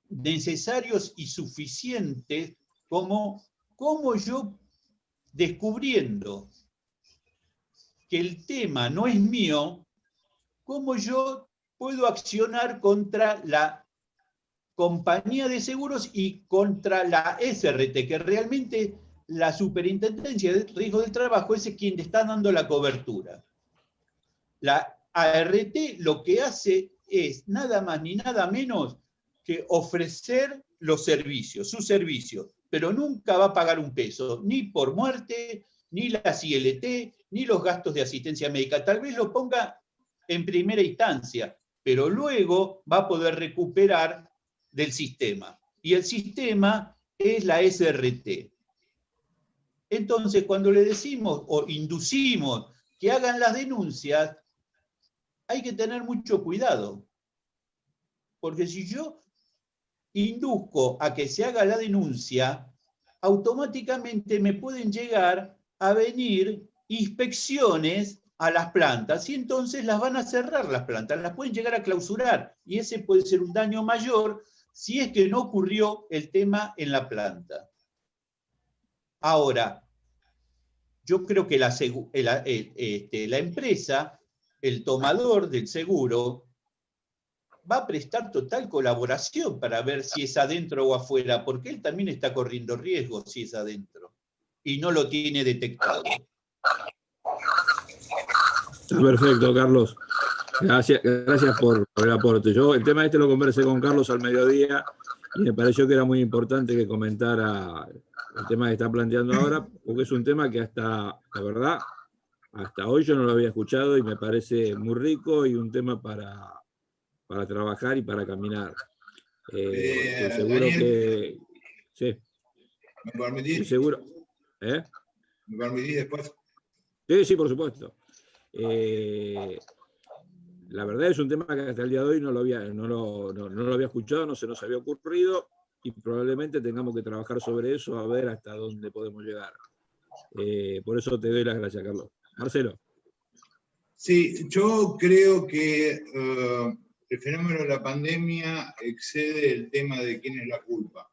necesarios y suficientes como yo, descubriendo que el tema no es mío, cómo yo puedo accionar contra la compañía de seguros y contra la SRT, que realmente la Superintendencia de Riesgos del Trabajo es quien le está dando la cobertura. La ART lo que hace es nada más ni nada menos que ofrecer los servicios, sus servicios, pero nunca va a pagar un peso, ni por muerte, ni la CLT, ni los gastos de asistencia médica. Tal vez lo ponga en primera instancia, pero luego va a poder recuperar del sistema. Y el sistema es la SRT. Entonces, cuando le decimos o inducimos que hagan las denuncias, hay que tener mucho cuidado. Porque si yo induzco a que se haga la denuncia, automáticamente me pueden llegar a venir inspecciones a las plantas y entonces las van a cerrar las plantas, las pueden llegar a clausurar y ese puede ser un daño mayor si es que no ocurrió el tema en la planta. Ahora, yo creo que la empresa, el tomador del seguro, va a prestar total colaboración para ver si es adentro o afuera, porque él también está corriendo riesgo si es adentro y no lo tiene detectado. Está perfecto, Carlos. Gracias por el aporte. Yo el tema este lo conversé con Carlos al mediodía y me pareció que era muy importante que comentara el tema que está planteando ahora, porque es un tema que hasta, la verdad, hasta hoy yo no lo había escuchado y me parece muy rico y un tema para trabajar y para caminar. Estoy seguro Daniel, que... Sí. ¿Me permitís? Estoy seguro. ¿Me permitís después? Sí, por supuesto. La verdad es un tema que hasta el día de hoy no lo había escuchado, no se nos había ocurrido y probablemente tengamos que trabajar sobre eso a ver hasta dónde podemos llegar. Por eso te doy las gracias, Carlos. Marcelo. Sí, yo creo que el fenómeno de la pandemia excede el tema de quién es la culpa.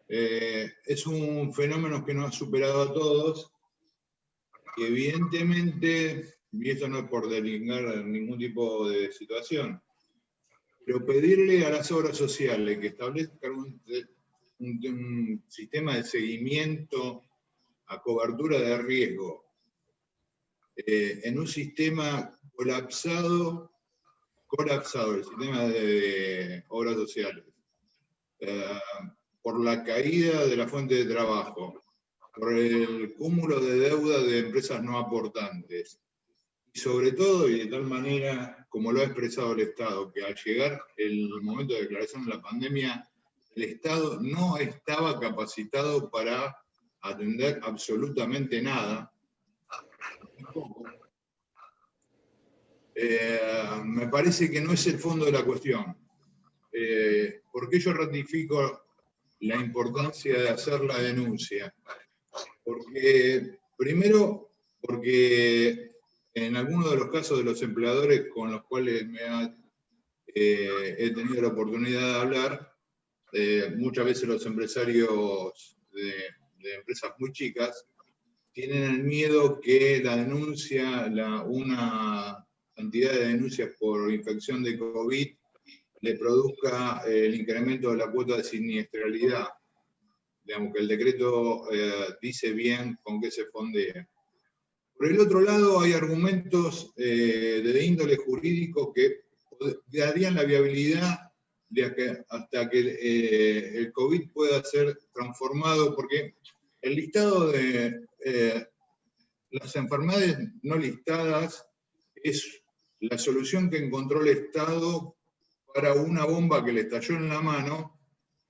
Es un fenómeno que nos ha superado a todos y evidentemente, y esto no es por delingar ningún tipo de situación, pero pedirle a las obras sociales que establezcan un sistema de seguimiento a cobertura de riesgo en un sistema colapsado el sistema de obras sociales, por la caída de la fuente de trabajo, por el cúmulo de deuda de empresas no aportantes, y sobre todo, y de tal manera como lo ha expresado el Estado, que al llegar el momento de declaración de la pandemia, el Estado no estaba capacitado para atender absolutamente nada. Me parece que no es el fondo de la cuestión. ¿Por qué yo ratifico la importancia de hacer la denuncia? Primero, porque en algunos de los casos de los empleadores con los cuales he tenido la oportunidad de hablar, muchas veces los empresarios de empresas muy chicas tienen el miedo que la denuncia, una cantidad de denuncias por infección de COVID le produzca el incremento de la cuota de siniestralidad. Digamos que el decreto dice bien con qué se fondea. Por el otro lado, hay argumentos de índole jurídico que darían la viabilidad hasta que el COVID pueda ser transformado, porque el listado de las enfermedades no listadas es la solución que encontró el Estado para una bomba que le estalló en la mano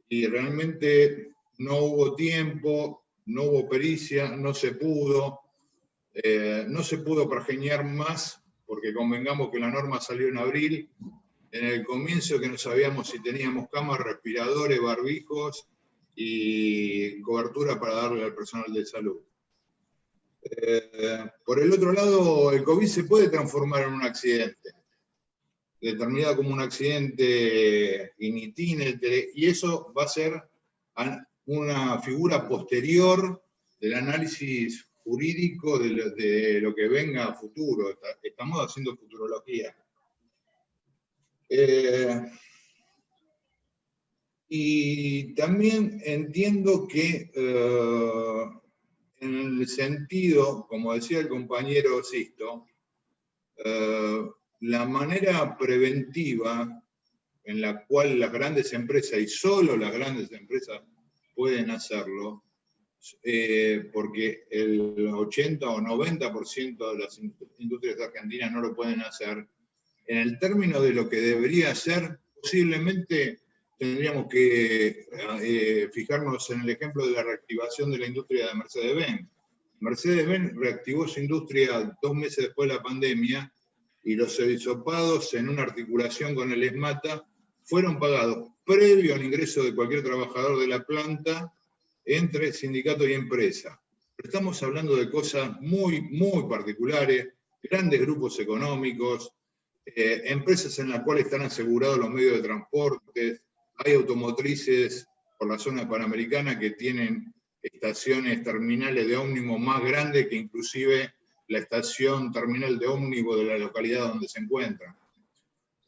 y realmente no hubo tiempo, no hubo pericia, no se pudo pergeñar más, porque convengamos que la norma salió en abril, en el comienzo que no sabíamos si teníamos camas, respiradores, barbijos y cobertura para darle al personal de salud. Por el otro lado, el COVID se puede transformar en un accidente, determinado como un accidente in itinere, y eso va a ser una figura posterior del análisis jurídico de lo que venga a futuro. Estamos haciendo futurología. Y también entiendo que en el sentido, como decía el compañero Sisto, la manera preventiva en la cual las grandes empresas, y solo las grandes empresas pueden hacerlo, porque el 80 o 90% de las industrias argentinas no lo pueden hacer, en el término de lo que debería ser, posiblemente tendríamos que fijarnos en el ejemplo de la reactivación de la industria de Mercedes-Benz. Mercedes-Benz reactivó su industria 2 meses después de la pandemia y los hisopados, en una articulación con el ESMATA, fueron pagados previo al ingreso de cualquier trabajador de la planta entre sindicato y empresa. Pero estamos hablando de cosas muy, muy particulares, grandes grupos económicos, empresas en las cuales están asegurados los medios de transporte, hay automotrices por la zona panamericana que tienen estaciones terminales de ómnibus más grandes que inclusive la estación terminal de ómnibus de la localidad donde se encuentran.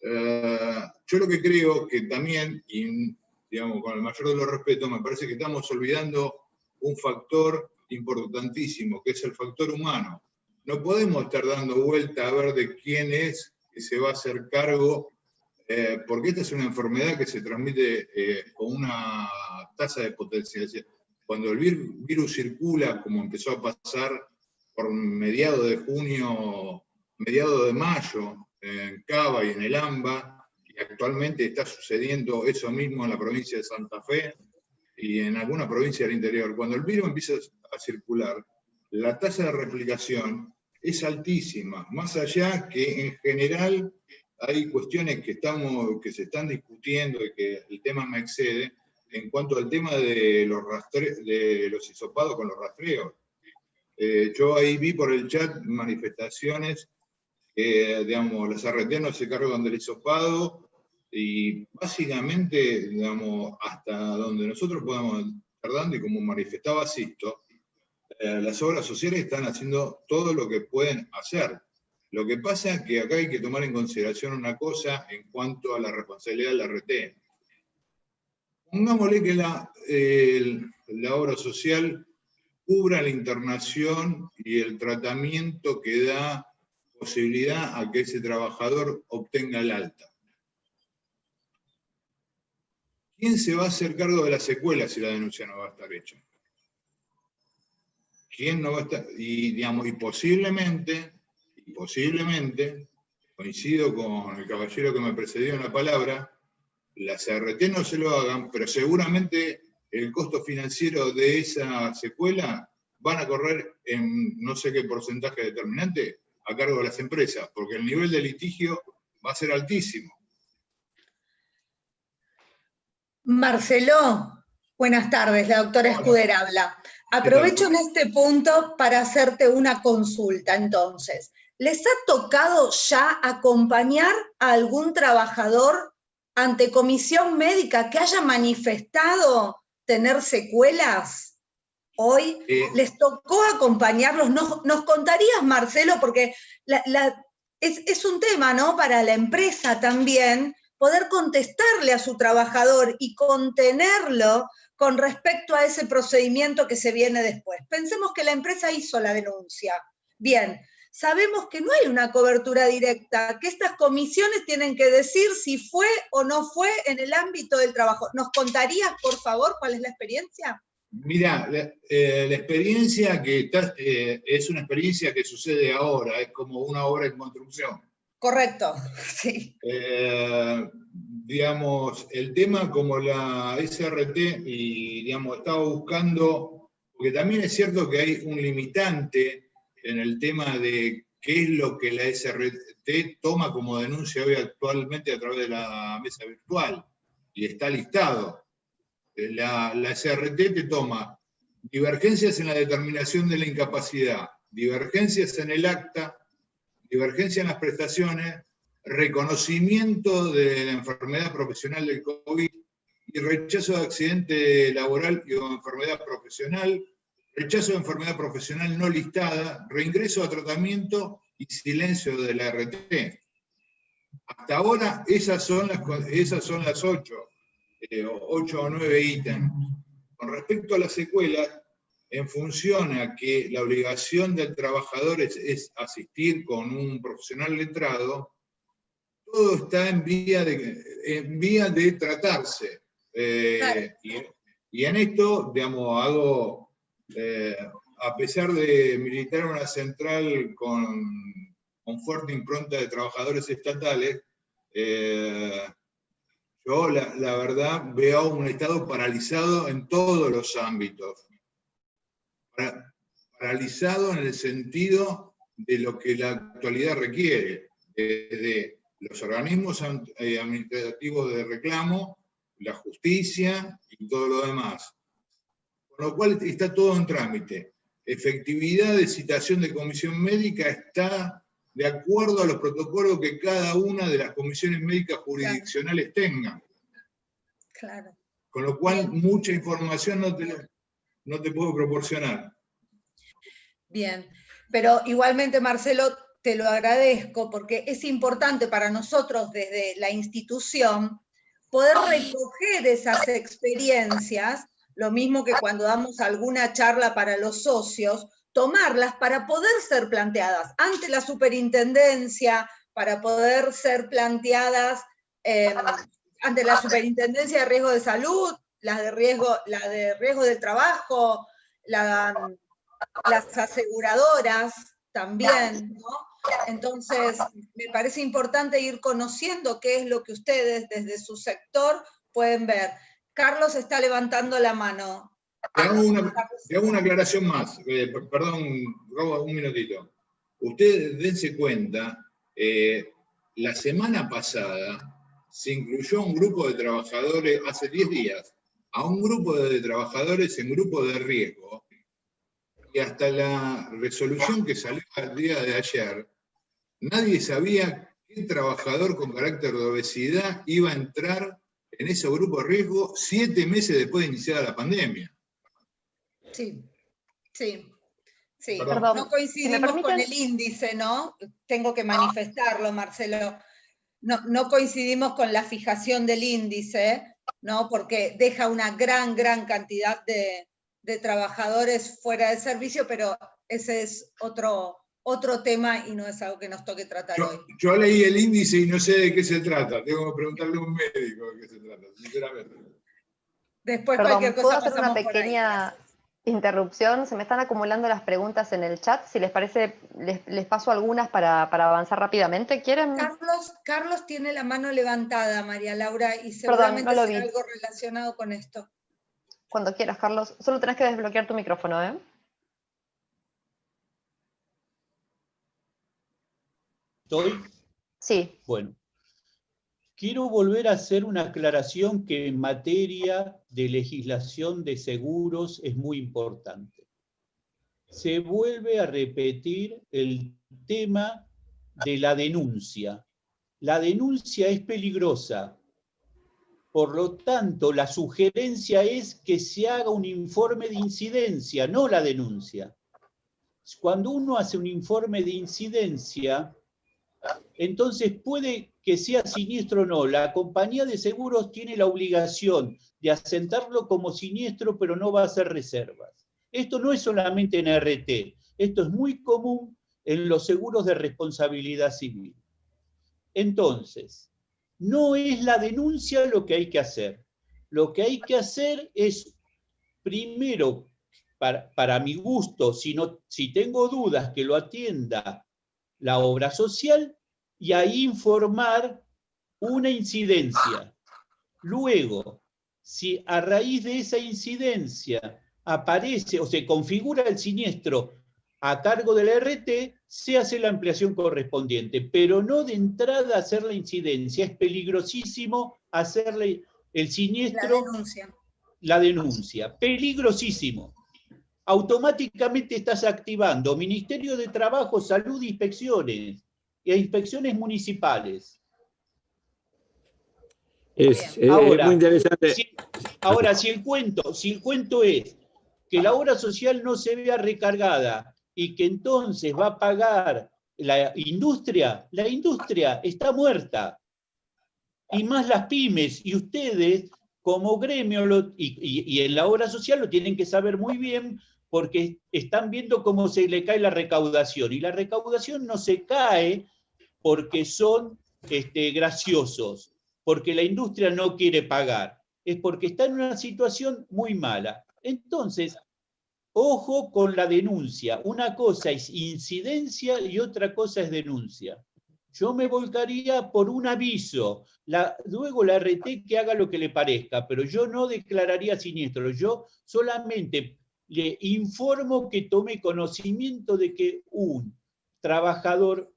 Yo lo que creo que también, y digamos, con el mayor de los respetos, me parece que estamos olvidando un factor importantísimo, que es el factor humano. No podemos estar dando vuelta a ver de quién es que se va a hacer cargo, porque esta es una enfermedad que se transmite con una tasa de potencialización. Cuando el virus circula, como empezó a pasar por mediados de junio, mediados de mayo, en Cava y en el AMBA, y actualmente está sucediendo eso mismo en la provincia de Santa Fe y en alguna provincia del interior. Cuando el virus empieza a circular, la tasa de replicación es altísima, más allá que en general hay cuestiones que se están discutiendo y que el tema me excede en cuanto al tema de los hisopados con los rastreos. Yo ahí vi por el chat manifestaciones que, digamos, las ART no se cargan del hisopado y básicamente, digamos, hasta donde nosotros podamos estar dando, y como manifestaba Sisto, las obras sociales están haciendo todo lo que pueden hacer. Lo que pasa es que acá hay que tomar en consideración una cosa en cuanto a la responsabilidad de la RT. Pongámosle que la obra social cubra la internación y el tratamiento que da posibilidad a que ese trabajador obtenga el alta. ¿Quién se va a hacer cargo de la secuela si la denuncia no va a estar hecha? ¿Quién no va a estar? Y, digamos, y posiblemente, coincido con el caballero que me precedió en la palabra, las ART no se lo hagan, pero seguramente el costo financiero de esa secuela van a correr en no sé qué porcentaje determinante a cargo de las empresas, porque el nivel de litigio va a ser altísimo. Marcelo, buenas tardes, la doctora Escuder habla. Aprovecho en este punto para hacerte una consulta, entonces. ¿Les ha tocado ya acompañar a algún trabajador ante comisión médica que haya manifestado tener secuelas? Hoy les tocó acompañarlos. ¿Nos contarías, Marcelo? Porque es un tema, ¿no?, para la empresa también, poder contestarle a su trabajador y contenerlo con respecto a ese procedimiento que se viene después. Pensemos que la empresa hizo la denuncia. Bien, sabemos que no hay una cobertura directa, que estas comisiones tienen que decir si fue o no fue en el ámbito del trabajo. ¿Nos contarías, por favor, cuál es la experiencia? Mira, la experiencia es una experiencia que sucede ahora, es como una obra en construcción. Correcto, sí. Digamos, el tema como la SRT, y digamos, estaba buscando, porque también es cierto que hay un limitante en el tema de qué es lo que la SRT toma como denuncia hoy actualmente a través de la mesa virtual, y está listado. La SRT te toma divergencias en la determinación de la incapacidad, divergencias en el acta, divergencia en las prestaciones, reconocimiento de la enfermedad profesional del COVID y rechazo de accidente laboral y o enfermedad profesional, rechazo de enfermedad profesional no listada, reingreso a tratamiento y silencio de la RT. Hasta ahora esas son las 8 o 9 ítems. Con respecto a las secuelas, en función a que la obligación del trabajador es asistir con un profesional letrado, todo está en vía de tratarse. Y en esto, digamos, a pesar de militar una central con fuerte impronta de trabajadores estatales, yo la verdad veo un Estado paralizado en todos los ámbitos. Paralizado en el sentido de lo que la actualidad requiere, desde los organismos administrativos de reclamo, la justicia y todo lo demás. Con lo cual está todo en trámite. Efectividad de citación de comisión médica está de acuerdo a los protocolos que cada una de las comisiones médicas jurisdiccionales tengan. Claro. Con lo cual, mucha información no te puedo proporcionar. Bien, pero igualmente, Marcelo, te lo agradezco porque es importante para nosotros desde la institución poder recoger esas experiencias, lo mismo que cuando damos alguna charla para los socios, tomarlas para poder ser planteadas ante la superintendencia, para poder ser planteadas ante la superintendencia de riesgo de salud, la de riesgo del trabajo, las aseguradoras también, ¿no? Entonces, me parece importante ir conociendo qué es lo que ustedes desde su sector pueden ver. Carlos está levantando la mano. Te hago una aclaración más. Perdón, Robo, un minutito. Ustedes dense cuenta, la semana pasada se incluyó un grupo de trabajadores, hace 10 días, a un grupo de trabajadores en grupo de riesgo, y hasta la resolución que salió el día de ayer, nadie sabía qué trabajador con carácter de obesidad iba a entrar en ese grupo de riesgo 7 meses después de iniciar la pandemia. Sí, sí, sí. Perdón, no coincidimos con el índice, ¿no? Tengo que manifestarlo, Marcelo. No coincidimos con la fijación del índice, ¿no? Porque deja una gran cantidad de trabajadores fuera de servicio, pero ese es otro tema y no es algo que nos toque tratar hoy. Yo leí el índice y no sé de qué se trata. Tengo que preguntarle a un médico de qué se trata, sinceramente. Después cualquier cosa ¿puedo hacer una pasamos pequeña interrupción? Se me están acumulando las preguntas en el chat. Si les parece, les paso algunas para avanzar rápidamente. ¿Quieren? Carlos tiene la mano levantada, María Laura, y seguramente será algo relacionado con esto. Cuando quieras, Carlos. Solo tenés que desbloquear tu micrófono, ¿eh? ¿Estoy? Sí. Bueno. Quiero volver a hacer una aclaración que en materia de legislación de seguros es muy importante. Se vuelve a repetir el tema de la denuncia. La denuncia es peligrosa. Por lo tanto, la sugerencia es que se haga un informe de incidencia, no la denuncia. Cuando uno hace un informe de incidencia, entonces puede que sea siniestro o no. La compañía de seguros tiene la obligación de asentarlo como siniestro, pero no va a hacer reservas. Esto no es solamente en RT, esto es muy común en los seguros de responsabilidad civil. Entonces, no es la denuncia lo que hay que hacer. Lo que hay que hacer es, primero, para mi gusto, si tengo dudas, que lo atienda la obra social, y ahí informar una incidencia. Luego, si a raíz de esa incidencia aparece o se configura el siniestro a cargo del RT, se hace la ampliación correspondiente, pero no de entrada hacer la incidencia. Es peligrosísimo hacerle el siniestro, la denuncia. Peligrosísimo. Automáticamente estás activando Ministerio de Trabajo, Salud e Inspecciones, e inspecciones municipales. Es muy interesante. Ahora, si el cuento es que la obra social no se vea recargada y que entonces va a pagar la industria está muerta. Y más las pymes, y ustedes como gremio y en la obra social lo tienen que saber muy bien, porque están viendo cómo se le cae la recaudación. Y la recaudación no se cae porque son graciosos, porque la industria no quiere pagar. Es porque está en una situación muy mala. Entonces, ojo con la denuncia. Una cosa es incidencia y otra cosa es denuncia. Yo me volcaría por un aviso. Luego la RT que haga lo que le parezca, pero yo no declararía siniestro. Yo solamente le informo que tome conocimiento de que un trabajador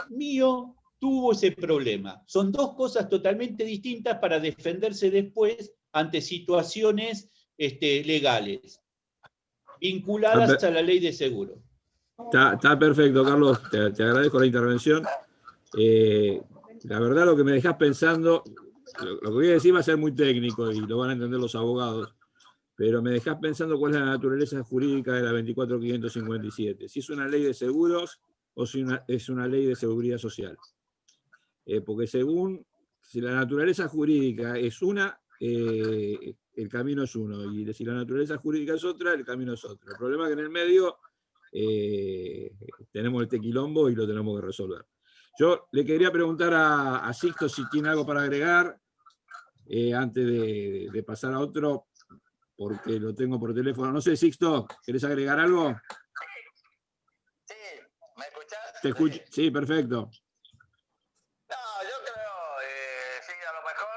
mío tuvo ese problema. Son dos cosas totalmente distintas para defenderse después ante situaciones legales, vinculadas a la ley de seguro. Está perfecto, Carlos, te agradezco la intervención. La verdad, lo que me dejás pensando, lo que voy a decir va a ser muy técnico y lo van a entender los abogados, pero me dejás pensando cuál es la naturaleza jurídica de la 24.557, si es una ley de seguros o si es una ley de seguridad social. Porque si la naturaleza jurídica es una, el camino es uno, y si la naturaleza jurídica es otra, el camino es otro. El problema es que en el medio tenemos este quilombo y lo tenemos que resolver. Yo le quería preguntar a Sixto si tiene algo para agregar, antes de pasar a otro, porque lo tengo por teléfono. No sé, Sixto, ¿querés agregar algo? Sí, ¿me escuchás? Te escucho. Sí, perfecto. No, yo creo, sí, a lo mejor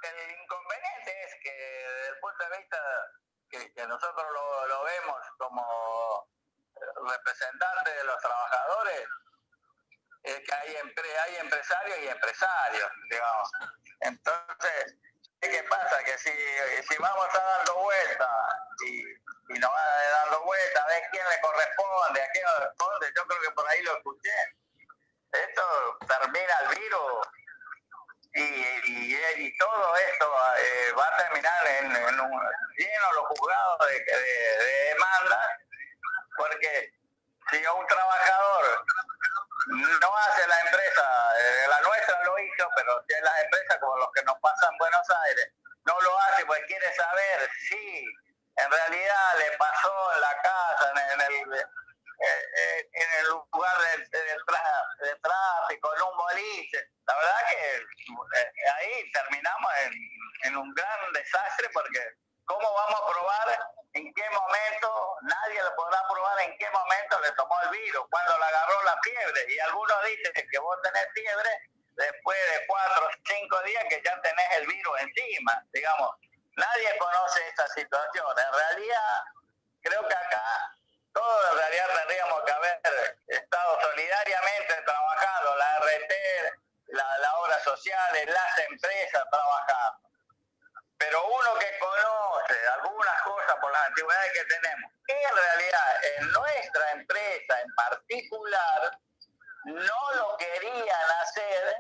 el inconveniente es que desde el punto de vista que nosotros lo vemos como representantes de los trabajadores, es que hay empresarios y empresarios, digamos. Entonces, ¿qué pasa? Que si vamos a dando vueltas y nos van dando vueltas a ver quién le corresponde, a quién le corresponde, yo creo que por ahí lo escuché. Esto termina el virus y todo esto va a terminar lleno los juzgados de demandas, porque si un trabajador no hace la empresa, la nuestra lo hizo, pero si las empresas como los que nos pasan en Buenos Aires no lo hace, pues quiere saber si en realidad le pasó en la casa, en el lugar de tráfico, en un boliche. La verdad que ahí terminamos en un gran desastre, porque ¿cómo vamos a probar en qué momento? Nadie le podrá probar en qué momento le tomó el virus, cuando le agarró la fiebre. Y algunos dicen que vos tenés fiebre después de 4 o 5 días que ya tenés el virus encima, digamos. Nadie conoce esta situación. En realidad, creo que acá todos en realidad tendríamos que haber estado solidariamente trabajando, la RT, la obra social, las empresas trabajando. Pero uno que conoce algunas cosas por las antigüedades que tenemos, en realidad en nuestra empresa en particular no lo querían hacer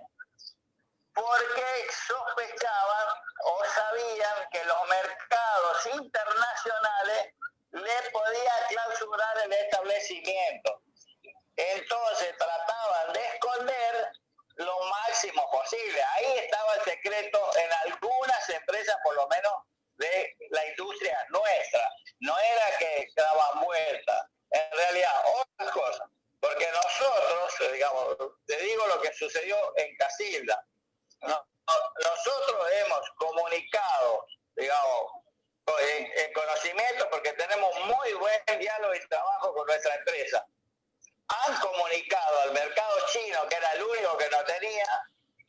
porque sospechaban o sabían que los mercados internacionales le podían clausurar el establecimiento. Entonces trataban de esconder lo máximo posible. Ahí estaba el secreto en algunas empresas, por lo menos de la industria nuestra. No era que estaban muertas. En realidad, otra cosa. Porque nosotros, digamos, te digo lo que sucedió en Casilda. Nosotros hemos comunicado, digamos, en conocimiento, porque tenemos muy buen diálogo y trabajo con nuestra empresa. Han comunicado al mercado chino, que era el único que no tenía,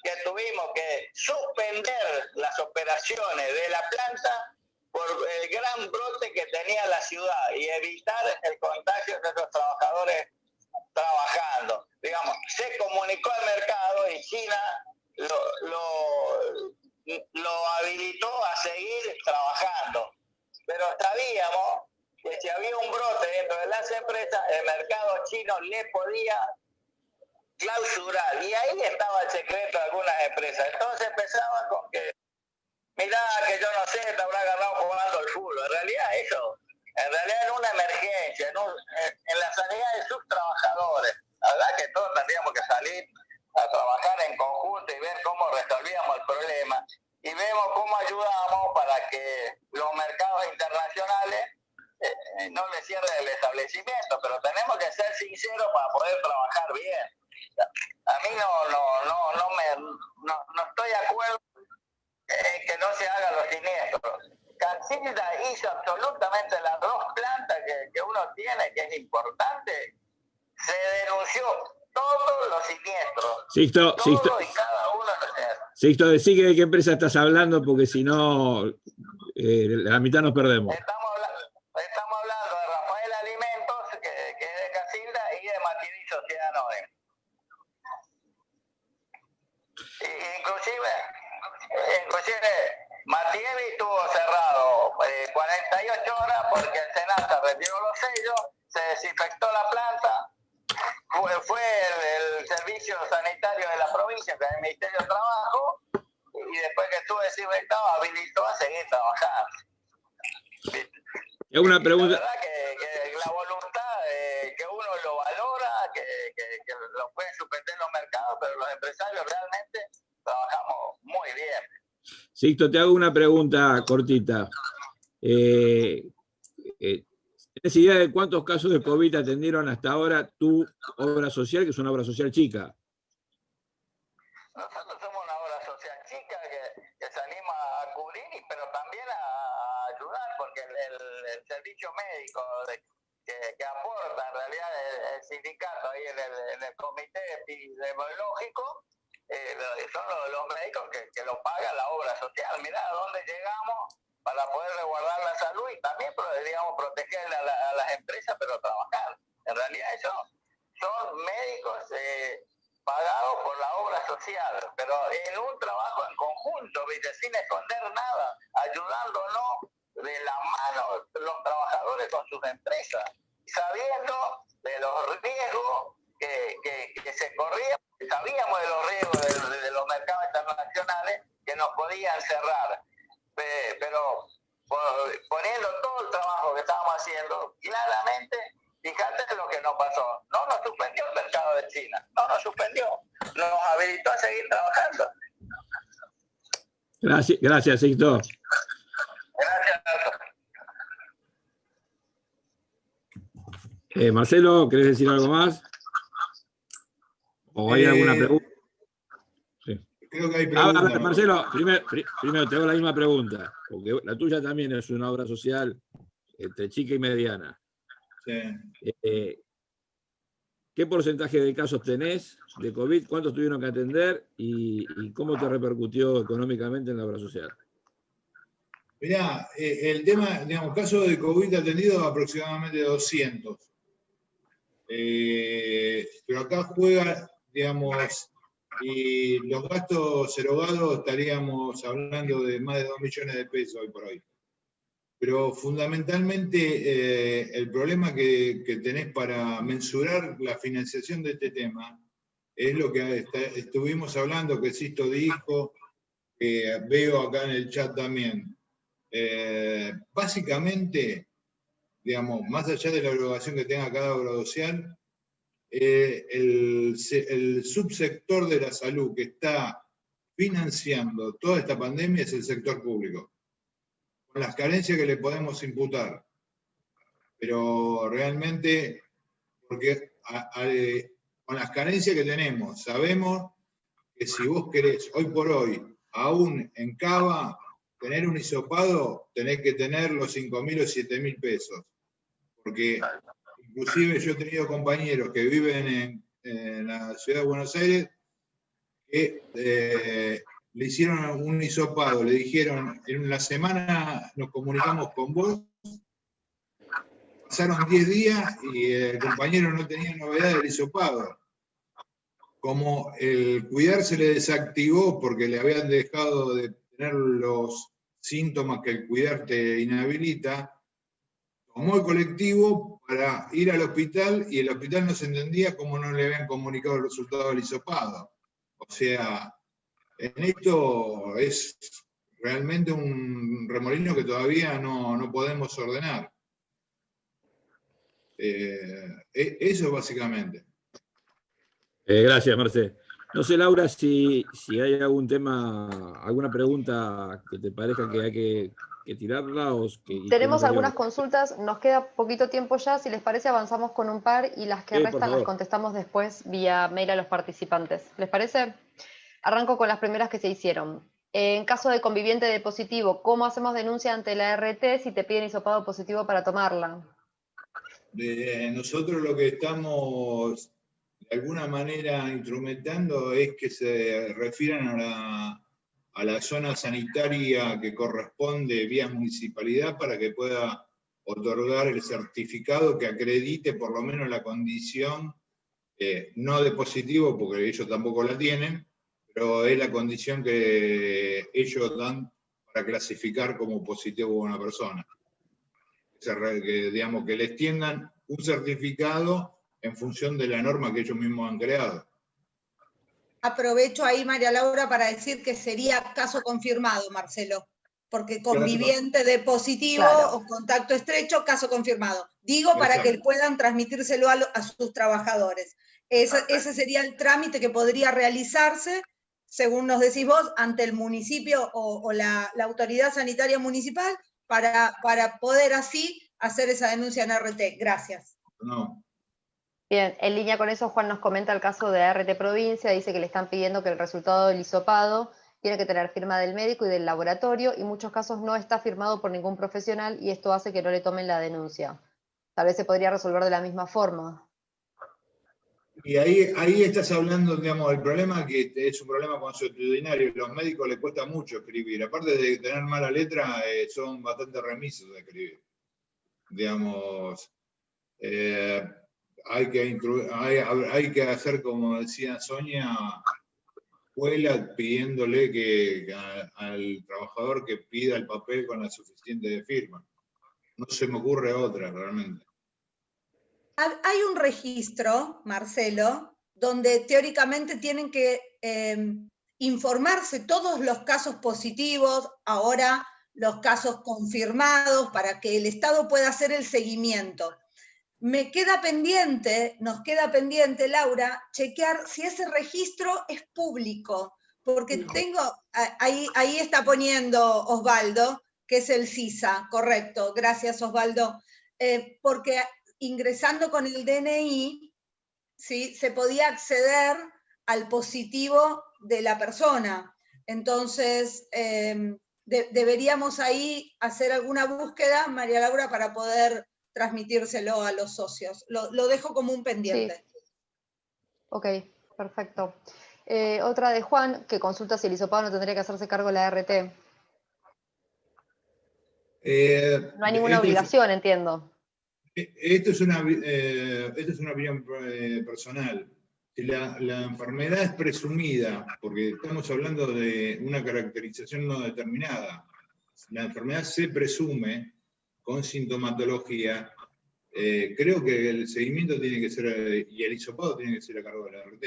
que tuvimos que suspender las operaciones de la planta por el gran brote que tenía la ciudad y evitar el contagio de los trabajadores trabajando. Digamos, se comunicó al mercado y China lo habilitó a seguir trabajando. Pero sabíamos que si había un brote dentro de las empresas, el mercado chino le podía clausurar. Y ahí estaba el secreto de algunas empresas. Entonces empezaban con que, mirá, que yo no sé, te habrá agarrado jugando al fútbol. En realidad en una emergencia, en la sanidad de sus trabajadores. La verdad que todos tendríamos que salir a trabajar en conjunto y ver cómo resolvíamos el problema. Y vemos cómo ayudamos para que los mercados internacionales no le cierren el establecimiento, pero tenemos que ser sinceros para poder trabajar bien. A mí no estoy de acuerdo en que no se hagan los siniestros. Casilda hizo absolutamente las 2 plantas que uno tiene, que es importante. Se denunció todos los siniestros. Sixto, Y cada uno de los siniestros. Sixto, decí de qué empresa estás hablando, porque si no, la mitad nos perdemos. Estamos hablando de Rafael Alimentos, que es de Casilda, y de Mativí Sociedad Anónima. estuvo cerrado 48 horas porque el SENASA retiró los sellos, se desinfectó la planta, fue el servicio sanitario de la provincia, que es el Ministerio de Trabajo, y después que estuvo desinfectado habilitó a seguir trabajando. Es una pregunta. La verdad que la voluntad, que uno lo valora, que lo pueden suspender los mercados, pero los empresarios realmente trabajamos muy bien. Sixto, te hago una pregunta cortita. ¿Tienes idea de cuántos casos de COVID atendieron hasta ahora tu obra social, que es una obra social chica? Nosotros somos una obra social chica que se anima a cubrir, pero también a ayudar, porque el servicio médico que aporta en realidad el sindicato ahí en el comité epidemiológico, son los médicos que lo paga la obra social. Mirá a dónde llegamos para poder resguardar la salud y también, digamos, proteger a las empresas, pero trabajar. En realidad eso son médicos pagados por la obra social, pero en un trabajo en conjunto, ¿viste? Sin esconder nada, ayudándonos de la mano los trabajadores con sus empresas, sabiendo de los riesgos que se corrían. Sabíamos de los riesgos de los mercados internacionales que nos podían cerrar, pero poniendo todo el trabajo que estábamos haciendo, claramente, fíjate lo que nos pasó. No nos suspendió el mercado de China, no nos suspendió, nos habilitó a seguir trabajando. Gracias, Sixto. Gracias. Marcelo, ¿querés decir algo más? ¿O hay alguna pregunta? Sí. Creo que hay preguntas. A ver, Marcelo, primero te hago la misma pregunta, porque la tuya también es una obra social entre chica y mediana. Sí. ¿Qué porcentaje de casos tenés de COVID? ¿Cuántos tuvieron que atender? ¿Y cómo te repercutió económicamente en la obra social? Mirá, el tema, digamos, casos de COVID atendidos aproximadamente 200. Pero acá juega, digamos, y los gastos erogados estaríamos hablando de más de 2 millones de pesos hoy por hoy. Pero fundamentalmente el problema que tenés para mensurar la financiación de este tema es lo que estuvimos hablando, que Sixto dijo, que veo acá en el chat también. Básicamente, digamos, más allá de la erogación que tenga cada obra social, el subsector de la salud que está financiando toda esta pandemia es el sector público, con las carencias que le podemos imputar. Pero realmente, porque con las carencias que tenemos, sabemos que si vos querés, hoy por hoy, aún en Cava, tener un hisopado, tenés que tener los 5.000 o 7.000 pesos. Porque inclusive yo he tenido compañeros que viven en la ciudad de Buenos Aires que le hicieron un hisopado, le dijeron, en la semana nos comunicamos con vos, pasaron 10 días y el compañero no tenía novedad del hisopado. Como el cuidar se le desactivó porque le habían dejado de tener los síntomas que el cuidar te inhabilita, tomó el colectivo para ir al hospital y el hospital no se entendía cómo no le habían comunicado el resultado del hisopado. O sea, en esto es realmente un remolino que todavía no podemos ordenar. Eso básicamente. Gracias, Marcelo. No sé, Laura, si hay algún tema, alguna pregunta que te parezca que hay que tirarla. Tenemos algunas consultas, nos queda poquito tiempo ya, si les parece avanzamos con un par y las que restan las contestamos después vía mail a los participantes. ¿Les parece? Arranco con las primeras que se hicieron. En caso de conviviente de positivo, ¿cómo hacemos denuncia ante la RT si te piden hisopado positivo para tomarla? Nosotros lo que estamos de alguna manera instrumentando es que se refieran a la zona sanitaria que corresponde vía municipalidad para que pueda otorgar el certificado que acredite por lo menos la condición, no de positivo, porque ellos tampoco la tienen, pero es la condición que ellos dan para clasificar como positivo a una persona. Digamos, que les extiendan un certificado en función de la norma que ellos mismos han creado. Aprovecho ahí, María Laura, para decir que sería caso confirmado, Marcelo, porque conviviente de positivo Claro. o contacto estrecho, caso confirmado. Digo para que puedan transmitírselo a sus trabajadores. Ese sería el trámite que podría realizarse, según nos decís vos, ante el municipio o la autoridad sanitaria municipal para poder así hacer esa denuncia en RT. Gracias. No. Bien, en línea con eso, Juan nos comenta el caso de RT Provincia, dice que le están pidiendo que el resultado del hisopado tiene que tener firma del médico y del laboratorio, y en muchos casos no está firmado por ningún profesional, y esto hace que no le tomen la denuncia. Tal vez se podría resolver de la misma forma. Y ahí estás hablando, digamos, del problema que es un problema consuetudinario. Los médicos les cuesta mucho escribir. Aparte de tener mala letra, son bastante remisos de escribir. Digamos, hay que hacer, como decía Sonia, escuela pidiéndole al trabajador que pida el papel con la suficiente firma. No se me ocurre otra, realmente. Hay un registro, Marcelo, donde teóricamente tienen que informarse todos los casos positivos, ahora los casos confirmados, para que el Estado pueda hacer el seguimiento. Nos queda pendiente, Laura, chequear si ese registro es público, porque ahí está poniendo Osvaldo, que es el CISA, correcto, gracias Osvaldo, porque ingresando con el DNI, ¿sí?, se podía acceder al positivo de la persona. Entonces, deberíamos ahí hacer alguna búsqueda, María Laura, para poder transmitírselo a los socios. Lo dejo como un pendiente. Sí. Ok, perfecto. Otra de Juan, que consulta si el hisopado no tendría que hacerse cargo de la RT. No hay ninguna obligación, entiendo. Esto es una opinión personal. Si la enfermedad es presumida, porque estamos hablando de una caracterización no determinada, la enfermedad se presume con sintomatología, creo que el seguimiento tiene que ser, y el hisopado tiene que ser a cargo de la RT.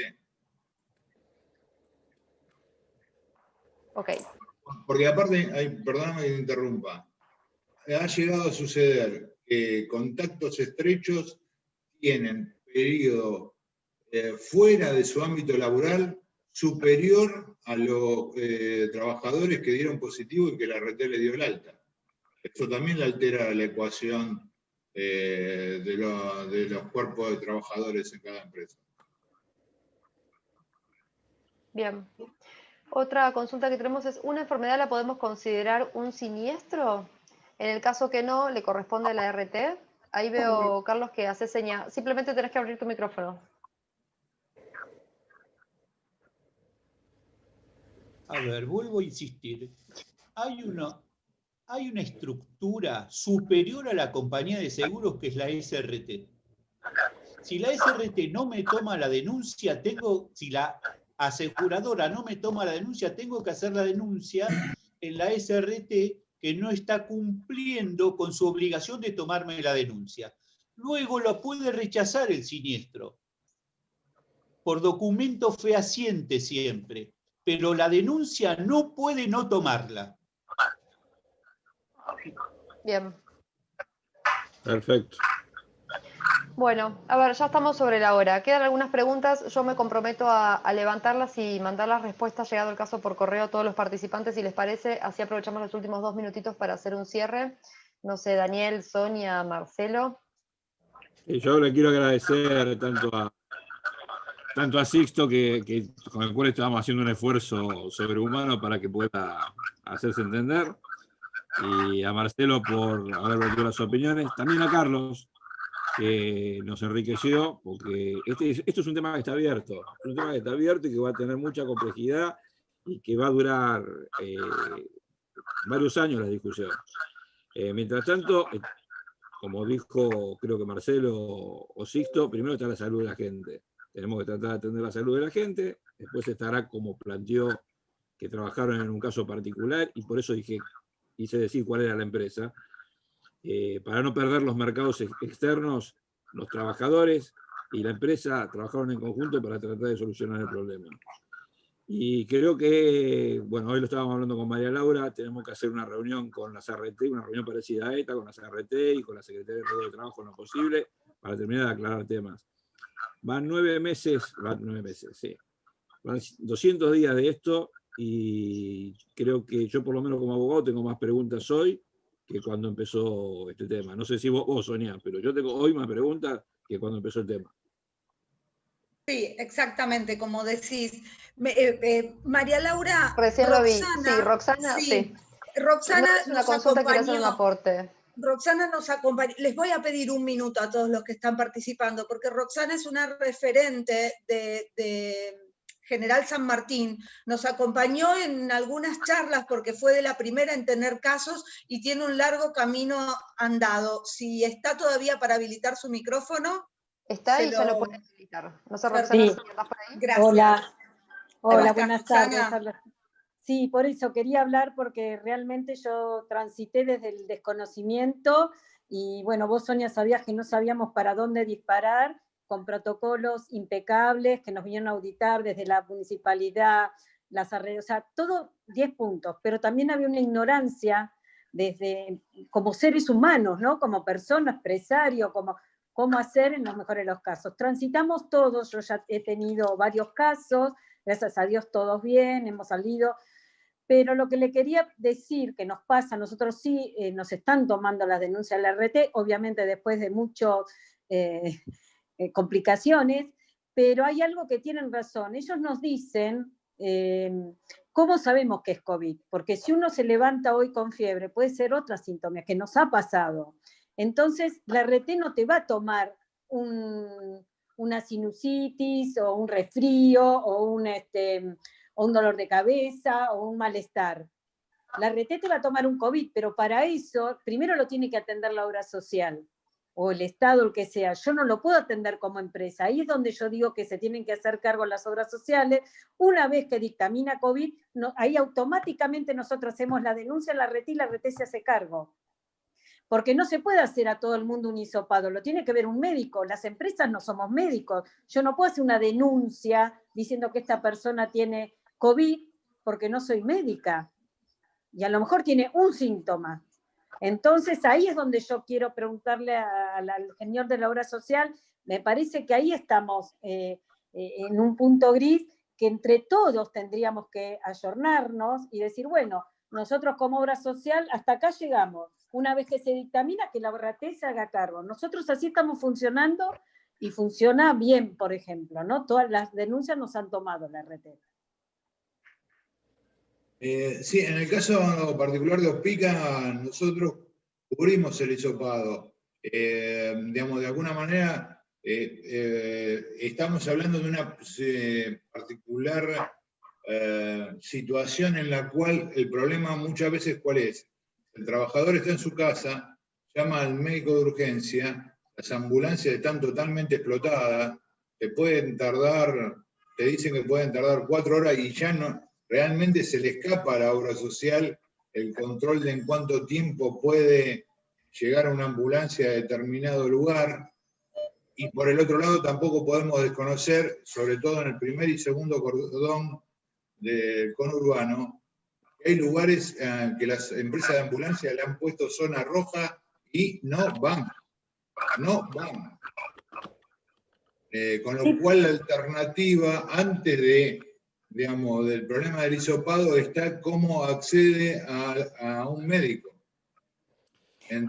Ok. Porque aparte, perdóname que te interrumpa, ha llegado a suceder que contactos estrechos tienen periodo fuera de su ámbito laboral superior a los trabajadores que dieron positivo y que la RT le dio el alta. Eso también le altera la ecuación de los cuerpos de trabajadores en cada empresa. Bien. Otra consulta que tenemos es, ¿una enfermedad la podemos considerar un siniestro? En el caso que no, le corresponde a la RT. Ahí veo, Carlos, que hace seña. Simplemente tenés que abrir tu micrófono. A ver, vuelvo a insistir. Hay una estructura superior a la compañía de seguros que es la SRT. Si la SRT no me toma la denuncia, si la aseguradora no me toma la denuncia, tengo que hacer la denuncia en la SRT que no está cumpliendo con su obligación de tomarme la denuncia. Luego lo puede rechazar el siniestro, por documento fehaciente siempre, pero la denuncia no puede no tomarla. Bien. Perfecto. Bueno, a ver, ya estamos sobre la hora. Quedan algunas preguntas. Yo me comprometo a levantarlas y mandar las respuestas, llegado el caso, por correo a todos los participantes, si les parece. Así aprovechamos los últimos 2 minutitos para hacer un cierre. No sé, Daniel, Sonia, Marcelo. Y yo le quiero agradecer tanto a Sixto, con el cual estábamos haciendo un esfuerzo sobrehumano para que pueda hacerse entender, y a Marcelo por haber vertido las opiniones, también a Carlos, que nos enriqueció, porque esto es un tema que está abierto, y que va a tener mucha complejidad y que va a durar varios años la discusión. Mientras tanto, como dijo creo que Marcelo o Sixto, primero está la salud de la gente. Tenemos que tratar de atender la salud de la gente, después estará como planteó que trabajaron en un caso particular, y por eso dije hice decir cuál era la empresa, para no perder los mercados externos, los trabajadores y la empresa trabajaron en conjunto para tratar de solucionar el problema. Y creo que, bueno, hoy lo estábamos hablando con María Laura, tenemos que hacer una reunión con las RT, una reunión parecida a esta, con las RT y con la Secretaría de Trabajo en lo posible, para terminar de aclarar temas. Van 9 meses, sí. Van 200 días de esto y creo que yo por lo menos como abogado tengo más preguntas hoy que cuando empezó este tema. No sé si vos Sonia, pero yo tengo hoy más preguntas que cuando empezó el tema. Sí, exactamente, como decís. María Laura, Recién lo vi. Sí, Roxana, sí. sí. Roxana No es una nos consulta, quiero hacer un acompañó. aporte. Roxana nos acompañó. Les voy a pedir un minuto a todos los que están participando, porque Roxana es una referente de General San Martín. Nos acompañó en algunas charlas porque fue de la primera en tener casos y tiene un largo camino andado. Si está todavía para habilitar su micrófono. Está y ya lo puede habilitar. No sé, Roxana, Sí. si estás por ahí. Gracias. Hola, buenas tardes. Roxana. Sí, por eso quería hablar porque realmente yo transité desde el desconocimiento y bueno, vos Sonia sabías que no sabíamos para dónde disparar, con protocolos impecables que nos vinieron a auditar desde la municipalidad, las arreglos, o sea, todo 10 puntos, pero también había una ignorancia desde como seres humanos, ¿no? Como personas, empresarios, como cómo hacer en los mejores de los casos. Transitamos todos, yo ya he tenido varios casos, gracias a Dios todos bien, hemos salido, pero lo que le quería decir que nos pasa, nosotros sí nos están tomando las denuncias de la RT, obviamente después de muchas complicaciones, pero hay algo que tienen razón, ellos nos dicen, ¿cómo sabemos que es COVID? Porque si uno se levanta hoy con fiebre, puede ser otra síntoma que nos ha pasado. Entonces, la RT no te va a tomar una sinusitis o un resfrío o un dolor de cabeza o un malestar. La RT te va a tomar un COVID, pero para eso primero lo tiene que atender la obra social o el Estado, el que sea. Yo no lo puedo atender como empresa. Ahí es donde yo digo que se tienen que hacer cargo las obras sociales. Una vez que dictamina COVID, ahí automáticamente nosotros hacemos la denuncia a la RT y la RT se hace cargo. Porque no se puede hacer a todo el mundo un hisopado, lo tiene que ver un médico. Las empresas no somos médicos. Yo no puedo hacer una denuncia diciendo que esta persona tiene COVID porque no soy médica. Y a lo mejor tiene un síntoma. Entonces ahí es donde yo quiero preguntarle al señor de la obra social, me parece que ahí estamos en un punto gris que entre todos tendríamos que ayornarnos y decir, bueno, nosotros como obra social hasta acá llegamos. Una vez que se dictamina, que la RT se haga cargo. Nosotros así estamos funcionando y funciona bien, por ejemplo, ¿no? Todas las denuncias nos han tomado la RT. Sí, en el caso particular de Ospica, nosotros cubrimos el hisopado. Digamos, de alguna manera, estamos hablando de una particular situación en la cual el problema muchas veces, ¿cuál es? El trabajador está en su casa, llama al médico de urgencia, las ambulancias están totalmente explotadas, te dicen que pueden tardar 4 horas y ya no, realmente se le escapa a la obra social el control de en cuánto tiempo puede llegar a una ambulancia a determinado lugar. Y por el otro lado tampoco podemos desconocer, sobre todo en el primer y segundo cordón del conurbano, hay lugares que las empresas de ambulancia le han puesto zona roja y no van. Con lo cual la alternativa, antes del problema del hisopado, está cómo accede a un médico.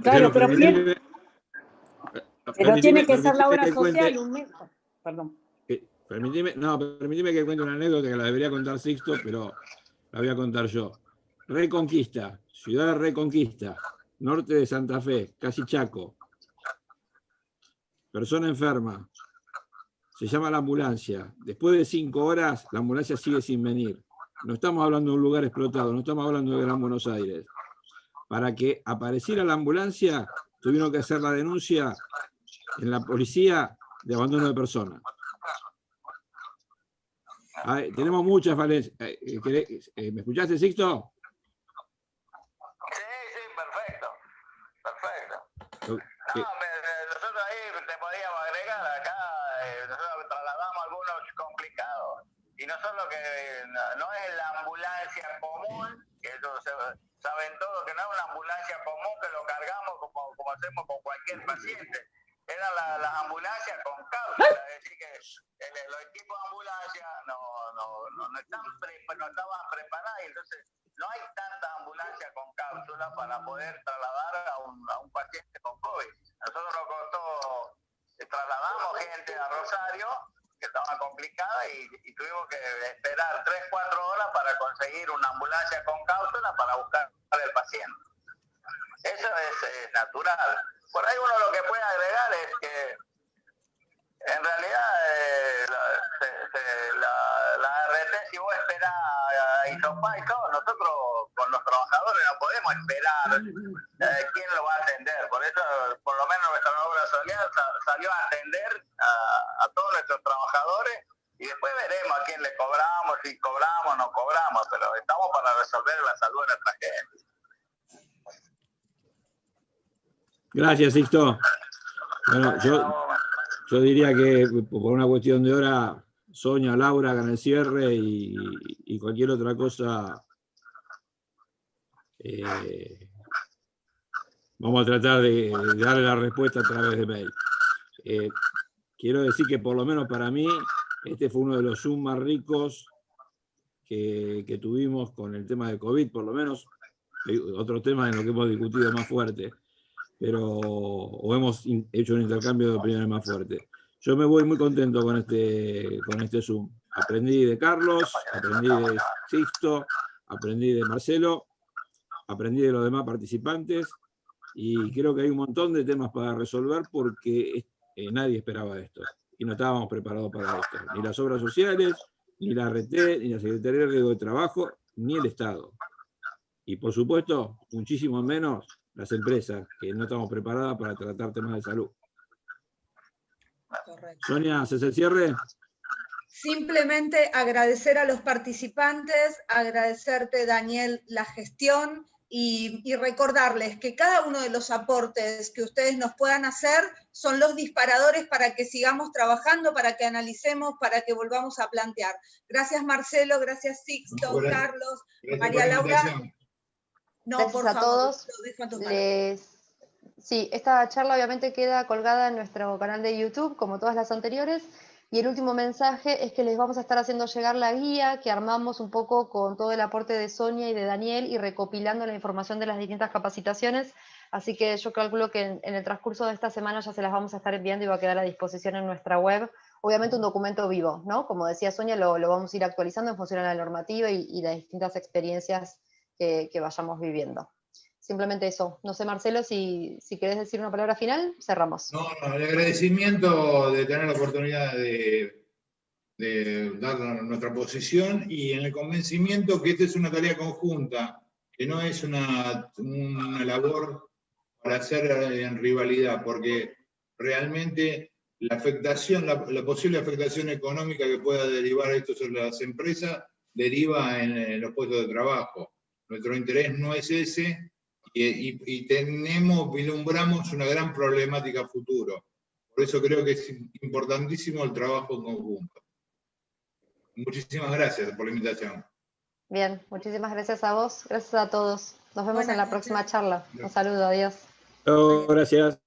Claro, pero tiene que ser la obra social un médico. Perdón. Permitime que cuente una anécdota que la debería contar Sixto, pero la voy a contar yo. Reconquista, ciudad de Reconquista, norte de Santa Fe, casi Chaco. Persona enferma. Se llama la ambulancia. Después de 5 horas, la ambulancia sigue sin venir. No estamos hablando de un lugar explotado, no estamos hablando de Gran Buenos Aires. Para que apareciera la ambulancia, tuvieron que hacer la denuncia en la policía de abandono de personas. Tenemos muchas falencias. ¿Me escuchaste, Sixto? nosotros ahí te podíamos agregar acá, nosotros trasladamos algunos complicados. Y no solo que no es la ambulancia común, que eso saben todos que no es una ambulancia común que lo cargamos como hacemos con cualquier paciente. Eran las ambulancias con cápsulas, es decir, que los equipos de ambulancia no estaban preparados, y entonces no hay tanta ambulancia con cápsulas para poder trasladar a un paciente con COVID. Nosotros nos costó, trasladamos gente a Rosario, que estaba complicada, y tuvimos que esperar 3-4 horas para conseguir una ambulancia con cápsula para buscar al paciente. Eso es natural. Por ahí uno lo que puede agregar es que en realidad la RT, si vos esperás a hisopar y todo, nosotros con los trabajadores no podemos esperar quién lo va a atender. Por eso, por lo menos nuestra obra social salió a atender a todos nuestros trabajadores, y después veremos a quién le cobramos, si cobramos o no cobramos, pero estamos para resolver la salud de nuestra gente. Gracias, Sixto. Bueno, yo diría que por una cuestión de hora, Sonia, Laura hagan el cierre, y cualquier otra cosa vamos a tratar de darle la respuesta a través de mail. Quiero decir que por lo menos para mí, este fue uno de los Zoom más ricos que tuvimos con el tema de COVID, por lo menos. Hay otros temas en los que hemos discutido más fuerte, o hemos hecho un intercambio de opiniones más fuerte. Yo me voy muy contento con este Zoom. Aprendí de Carlos, aprendí de Sixto, aprendí de Marcelo, aprendí de los demás participantes, y creo que hay un montón de temas para resolver, porque nadie esperaba esto, y no estábamos preparados para esto. Ni las obras sociales, ni la RT, ni la Secretaría de Riesgo de Trabajo, ni el Estado. Y por supuesto, muchísimo menos las empresas, que no estamos preparadas para tratar temas de salud. Correcto. Sonia, ¿haces el cierre? Simplemente agradecer a los participantes, agradecerte, Daniel, la gestión, y recordarles que cada uno de los aportes que ustedes nos puedan hacer son los disparadores para que sigamos trabajando, para que analicemos, para que volvamos a plantear. Gracias, Marcelo, gracias, Sixto, Carlos, María Laura. No, gracias por a favor, todos. lo dejo en tus manos. Sí, esta charla obviamente queda colgada en nuestro canal de YouTube, como todas las anteriores, y el último mensaje es que les vamos a estar haciendo llegar la guía que armamos un poco con todo el aporte de Sonia y de Daniel, y recopilando la información de las distintas capacitaciones, así que yo calculo que en el transcurso de esta semana ya se las vamos a estar enviando, y va a quedar a disposición en nuestra web. Obviamente un documento vivo, ¿no? Como decía Sonia, lo vamos a ir actualizando en función de la normativa y las distintas experiencias que vayamos viviendo. Simplemente eso. No sé, Marcelo, si querés decir una palabra final, cerramos. No, el agradecimiento de tener la oportunidad de dar nuestra posición, y en el convencimiento que esta es una tarea conjunta, que no es una labor para hacer en rivalidad, porque realmente la afectación, la posible afectación económica que pueda derivar esto sobre las empresas, deriva en los puestos de trabajo. Nuestro interés no es ese, y vislumbramos una gran problemática futuro. Por eso creo que es importantísimo el trabajo en conjunto. Muchísimas gracias por la invitación. Bien, muchísimas gracias a vos, gracias a todos. Nos vemos en la próxima charla. Un saludo, adiós. Gracias.